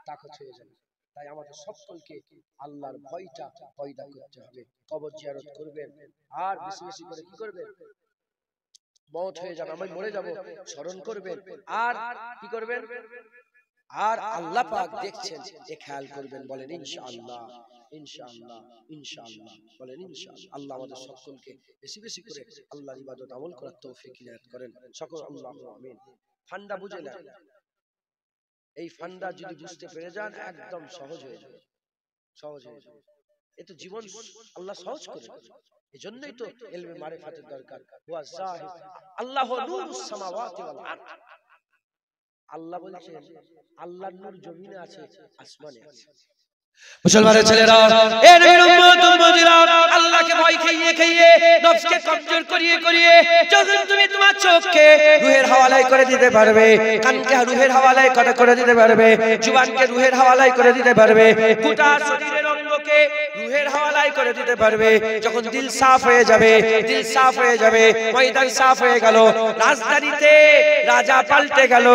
তাকত হয়ে যাবে। তাই আমাদের সকলকে আল্লাহর ভয়টা পয়দা করতে হবে। কবর জিয়ারত করবেন, আর বেশি বেশি করে কি করবেন? মওত হয়ে যাবে, আমি মরে যাব, স্মরণ করবেন, আর কি করবেন? আর আল্লাহ পাক দেখছেন, এ খেয়াল করবেন। বলেন ইনশাআল্লাহ, ইনশাআল্লাহ, ইনশাআল্লাহ, বলেন ইনশাআল্লাহ। আল্লাহ আমাদের সকলকে বেশি বেশি করে আল্লাহর ইবাদত আমল করার তৌফিক ইনায়াত করেন। সকল আল্লাহু আমিন। ফান্ডা বুঝে না, এই ফান্ডা যদি বুঝতে পেরে যান একদম সহজ হয়ে যাবে, সহজ হয়ে যাবে। এ তো জীবন আল্লাহ সহজ করে দেন। এজন্যই তো ইলমে মারিফাতের দরকার। ওয়া জাহিদ আল্লাহু নূরুস সামাওয়াতি ওয়াল আরদ। আল্লাহ বলছেন আল্লাহর নূর জমিনে আছে, আসমানে আছে। মুসলমানের ছেলেরা, এ নবীর উম্মত উম্মতিরা, আল্লাহকে ভয় খাইয়ে খাইয়ে নফসকে কমজোর করিয়ে করিয়ে যখন তুমি তোমার চোখকে রূহের হাওয়ালায় করে দিতে পারবে, কানকে রূহের হাওয়ালায় করে দিতে পারবে, জুবানকে রূহের হাওয়ালায় করে দিতে পারবে, গোটা শরীরের অঙ্গকে রূহের হাওয়ালায় করে দিতে পারবে, যখন দিল সাফ হয়ে যাবে, দিল সাফ হয়ে যাবে, ময়দান সাফ হয়ে গেল, রাজধানীতে রাজা পাল্টে গেল,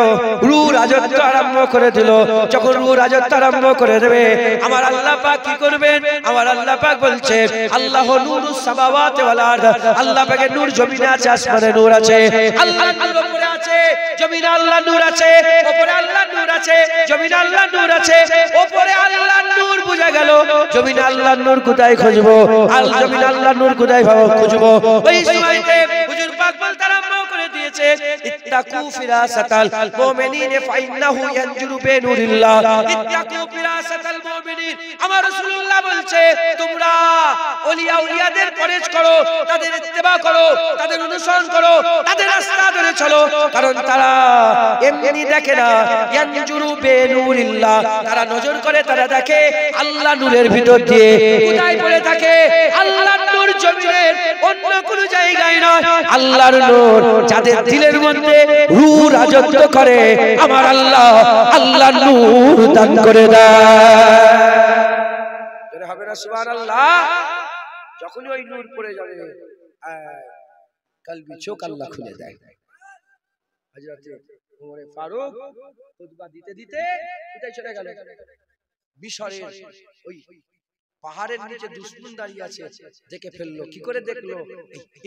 রূহ রাজত্ব আরম্ভ করে দিল। যখন রূহ রাজত্ব আরম্ভ করে দেবে, আমার আল্লাহ পাক কি করবেন? আমার আল্লাহ পাক বলছে আল্লাহু নূরুস সামাওয়াতি ওয়াল আরদ। আল্লাহ পাকের নূর জমিনে আছে, আসমানে নূর আছে। আল্লাহর নূর উপরে আছে, জমিনে আল্লাহর নূর আছে, উপরে আল্লাহর নূর আছে, জমিনে আল্লাহর নূর আছে। উপরে আল্লাহর নূর বুঝা গেল, জমিনে আল্লাহর নূর কোথায় খুঁজবো? আর জমিনে আল্লাহর নূর কোথায় খুঁজবো? ওই সময়তে হুজুর পাক বলতে আরম্ভ করে দিয়েছে ইত্তাকু ফিরাসাতাল মুমিনিন ফাইন্নাহু ইয়ানজুরু বিনুরিল্লাহ। ইত্তাকু ফিরাসাতাল মুমিনিন, আমার রাসূলুল্লাহ বলছে তোমরা ওলিয়াদের পরহেজ করো, তাদের ইত্তেবা করো, তাদের অনুসরণ করো, তাদের রাস্তা ধরে চলো, কারণ তারা এমনি দেখে না, ইয়ানজুরু বিনুরিল্লাহ, তারা নজর করে, তারা দেখে আল্লাহ নূরের ভিতর দিয়ে। কোথায় পড়ে থাকে? আল্লাহর নূর জমিনের অন্য কোন জায়গায় নয়, আল্লাহর নূর যাদের দিলের মধ্যে রূহ রাজত্ব করে, আমার আল্লাহ আল্লাহর নূর দান করে দেয়। হবে না সুবহানাল্লাহ? যখনই ওই নূর পড়ে যাবে, কলবি চোখ আল্লাহ খুলে দেয়। হযরত ওমর ফারুক খুতবা দিতে দিতে কোথায় চলে গেল? মিশরের ওই পাহাড়ের নিচে দুশমন দাঁড়িয়ে আছে, দেখে ফেললো। কি করে দেখলো?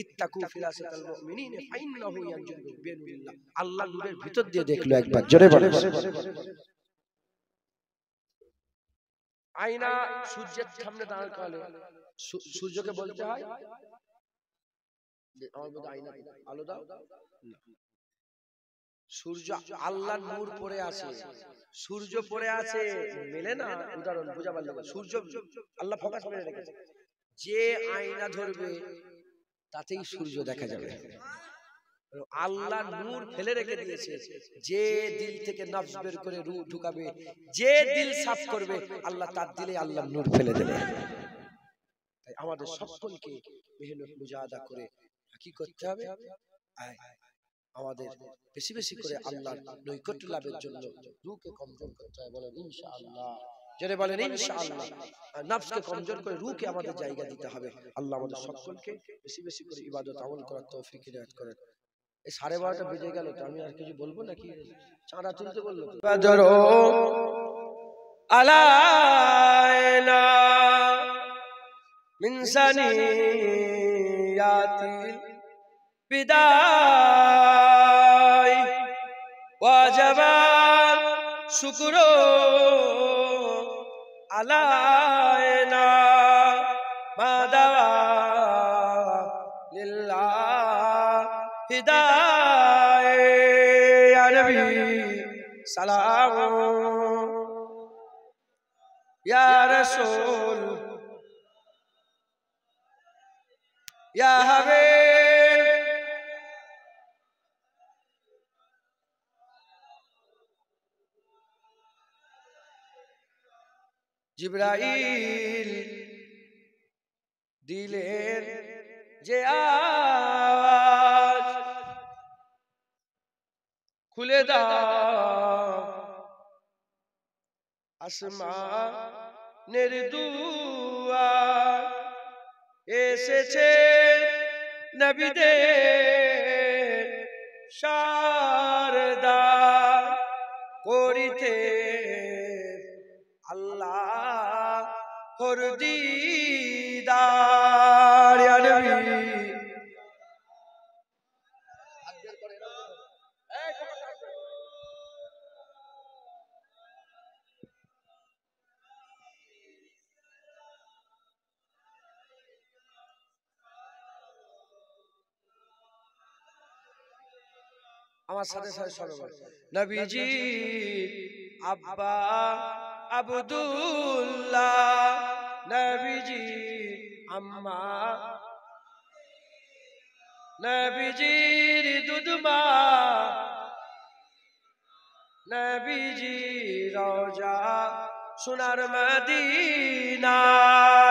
ইত্তাকু ফিরাসাতাল মুমিনিন ফাইন্নাহু ইয়ানজুরু বিনুরিল্লাহ, আল্লাহ নূরের ভিতর দিয়ে দেখলো। একবার জোরে বলেন। আয়না সূর্যের সামনে দাঁড় করালে সূর্যকে বলতে হয় আমার মধ্যে আয়না আলো দাও, সূর্য আল্লাহর নূর পড়ে আছে, সূর্য পড়ে আছে, মেলে না। উদাহরণ বুঝাবার লাগে, সূর্য আল্লাহ ফোকাস মেরে রেখেছে, যে আয়না ধরবে তাতেই সূর্য দেখা যাবে। আল্লাহ নূর ফেলে রেখে দিয়েছে, যে দিল থেকে নফস বের করে রূহ ঢুকাবে, যে দিল সাফ করবে আল্লাহ তার দিলে আল্লাহ নূর ফেলে দেবে। তাই আমাদের সকলকে মেহনত মুজাহাদা করে কি করতে হবে, আমাদের বেশি বেশি করে আল্লাহর নৈকট্য লাভের জন্য রূহকে কমজোর করতে হয়। বলেন ইনশাআল্লাহ, জোরে বলেন ইনশাআল্লাহ। নফসকে কমজোর করে রূহকে আমাদের জায়গা দিতে হবে। আল্লাহ আমাদের সকলকে বেশি বেশি করে ইবাদত আমল করার তৌফিক ইনায়াত করেন। এই 12:30 বেজে গেল, তো আমি আর কিছু বলবো নাকি? চাঁদা তুলতে বললো আলাইনা মিন সানিয়াতিল বিদায় ওয়াজাবা শুকরু আলাইনা মাদাওয়া লিল্লাহ হিদায় ইয়া নবী সালাম ইয়া রাসূল ইয়া হাবিব জিবরাইল দিলের যে আওয়াজ খুলে দাও আসমানের দুয়ার, এসেছে নবীদের শারদার করিতে আল্লাহ হর দিদার ইয়া নবী। আমার সাথে সাথে সবাই নবীজি আব্বা আব্দুল্লাহ, নবীজি আম্মা নবীজির দুধমা, নবীজি রওজা সোনার মদিনা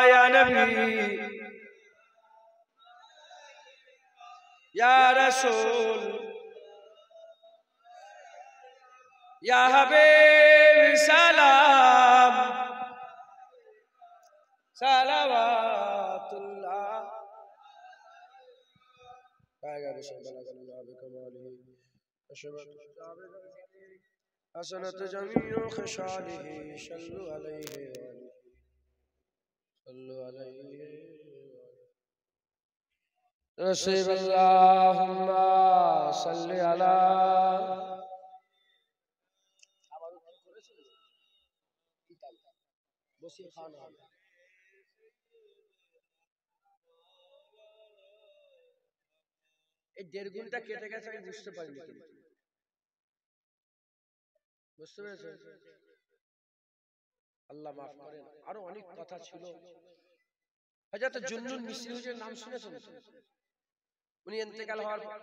ইয়া নবী ইয়া রাসূল ইয়া হাবিব সালাম সালাওয়াতুল্লাহ حسنت جميع خصاله صلوا عليه صلوا عليه رسول اللهم صل على এই 1.5 ঘন্টা কেটে গেছে আমি বুঝতে পারিনি, কিন্তু বুঝতে পেরেছেন? আল্লাহ মাফ করেন। আরো অনেক কথা ছিল। হযরত জুন্নুন মিসরি হুজুরের নাম শুনেছেন? উনি ইন্তেকাল হওয়ার পর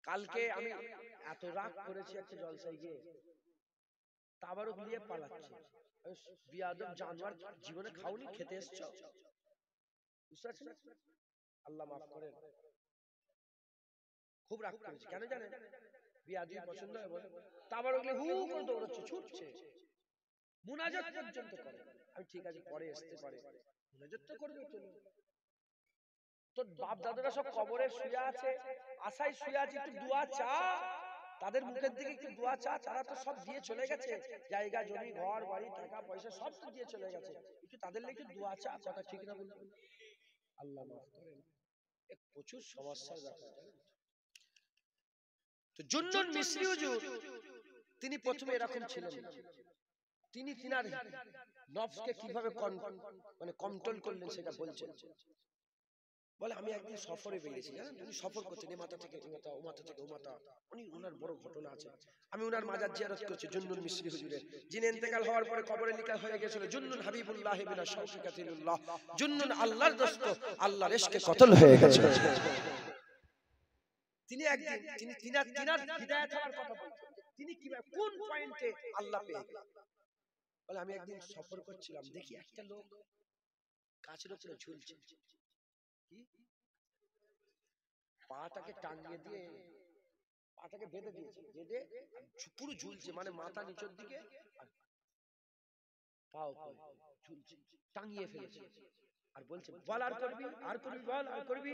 কালকে আমি এত রাগ করেছি একটা জলসায় গিয়ে, তাবারুক নিয়ে পালাচ্ছি। বিয়াদব জানোয়ার, জীবনে খাওনি, খেতে এসছো, বুঝতে পারছেন? আল্লাহ মাফ করেন। খুব রাগ করেছি, কেন জানেন? বিয়াদি পছন্দ হয় বলে তাবারুক নিয়ে হু করে দৌড়াচ্ছে, ছুটছে, মুনাজাত পর্যন্ত করে। আমি ঠিক আছে পরে আসতে পারে, মুনাজাত তো করবে, চলুন। তোর বাপ দাদারা সব কবরে শুয়ে আছে, আশায় শুয়ে আছে, একটু দোয়া চা, তাদের মুখের দিকে একটু দোয়া চা। তারা তো সব দিয়ে চলে গেছে, জায়গা জমি ঘর বাড়ি টাকা পয়সা সব তো দিয়ে চলে গেছে, একটু তাদের একটু দোয়া চা। কথা ঠিক না বলুন? আল্লাহ মাফ করেন। প্রচুর সমস্যার ব্যাপার। তো জুন্নুন মিসরি হুজুর তিনি প্রথমে এরকম ছিলেন না। তিনি তিনার নফসকে কিভাবে কন্ট্রোল করলেন সেটা বলছেন। বলে আমি একদিন সফরে বেরিয়েছি, জানেন উনি সফর করছেন, এই মাথা থেকে ও মাথা, ও মাথা থেকে ও মাথা, উনি ওনার বড় ঘটনা আছে। আমি ওনার মাজার জিয়ারত করছি, জুন্নুন মিসরি হুজুরের, যিনি ইন্তেকাল হওয়ার পরে কবরে লিখা হয়ে গেছিল জুন্নুন হাবিবুল্লাহ বিনা শাউকি কাতিলুল্লাহ, জুন্নুন আল্লাহর দোস্ত, আল্লাহর ইশকে কতল হয়ে গেছে। তিনি একদিন তিনার হিদায়াত হওয়ার কথা বলছেন, তিনি কিভাবে কোন পয়েন্টে আল্লাহ পেয়ে গেলেন। বলে আমি একদিন সফর করছিলাম, দেখি একটা লোক গাছের উপরে ঝুলছে, কি পাটাকে টাঙিয়ে দিয়ে পাটাকে বেঁধে দিয়েছে, বেঁধে পুরো ঝুলছে, মানে মাথা নিচের দিকে আর পা উপরে ঝুলছে, টাঙিয়ে ফেলেছে। আর বলছে বল আর করবি, আর করবি, বল আর করবি।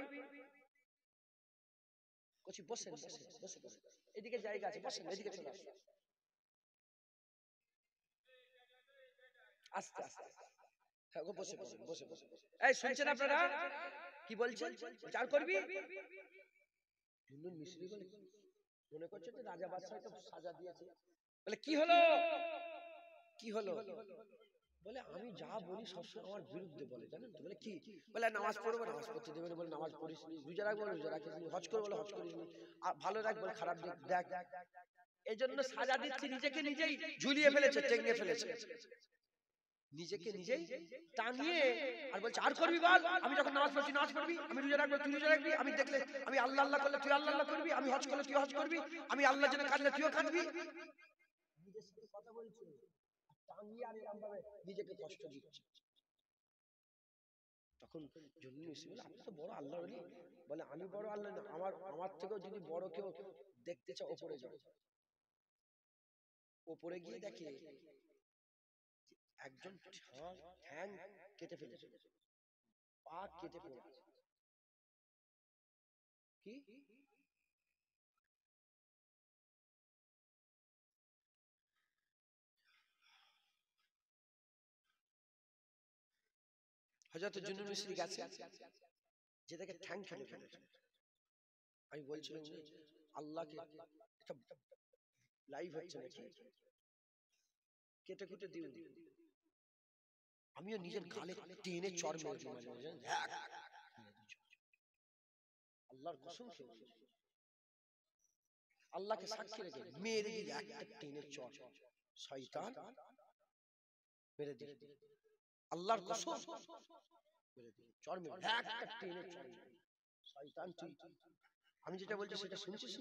কচি বসেন বসেন বসে বসে, এদিকে জায়গা আছে, বসেন, এদিকে চলে আসুন, আস্তে আস্তে, হ্যাঁ বসে বসে বসে বসে। এই শুনছেন আপনারা কি বলছেন? আর করবি। জুন্নুন মিসরি বলে মনে করছে যে রাজা বাদশাহকে সাজা দিয়েছে। বলে কি হলো, কি হলো? বলে আমি যা বলি সবসময় আমার বিরুদ্ধে বলে, জানেন তো। বলে কি? বলে নামাজ পড়বো, নামাজ পড়তে দেবে না, বলে নামাজ পড়িস নি, রোজা রাখবো, রোজা রাখিস নি, হজ করবো, বলে হজ করিস নি, আর ভালো রাখ, বলে খারাপ দিক দেখ। এই জন্য সাজা দিচ্ছি, নিজেকে নিজেই ঝুলিয়ে ফেলেছে, টেনে ফেলেছে, নিজেকে নিজেই টাঙিয়ে। আর বলছে আর করবি বল, আমি যখন নামাজ পড়ছি নামাজ পড়বি, আমি রোজা রাখবো তুই রোজা রাখবি, আমি দেখলে আমি আল্লাহ আল্লাহ করলে তুই আল্লাহ আল্লাহ করবি, আমি হজ করলে তুই হজ করবি, আমি আল্লাহর জন্য কাঁদলে তুইও কাঁদবি। নিজের সাথে কথা বলছে, টাঙিয়ে আর এরকম ভাবে নিজেকে কষ্ট দিচ্ছে। তখন জুন্নুন মিসরি বলে আপনি তো বড় আল্লাহর ওলি। বলে আমি বড় আল্লাহ না, আমার থেকেও যদি বড় কেউ দেখতে চাও ওপরে যাও। ওপরে গিয়ে দেখে একজন ঠ্যাং কেটে ফেলেছে, পা কেটে ফেলেছে। কি হযরত জুন্নুন মিসরি গেছে, যে দেখে ঠ্যাং কেটে ফেলেছে। আমি বলছিলাম আল্লাহকে, একটা লাইভ হচ্ছে নাকি, কেটে কুটে দিও, আমিও নিজের গালে টেনে চড় মেরে দিই মাঝে মাঝে, আল্লাহর কসম খেয়ে, আল্লাহকে সাক্ষী রেখে মেরে দিই একটা টেনে চড়, শয়তান মেরে দিই, আল্লাহর কসম মেরে দিই, চড় মেরে একটা টেনে চড়, শয়তান তুই। আমি যেটা বলছি সেটা শুনছিস?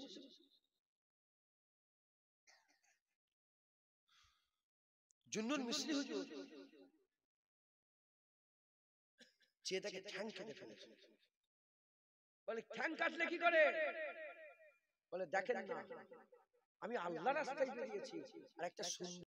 জুন্নুন মিসরি হুজুর যে তাকে ঠ্যাং কেটে ফেলেছে। বলে ঠ্যাং কাটলে কি করে? বলে দেখেন না, আমি আল্লাহর রাস্তায় বেরিয়েছি আর একটা সুন্দর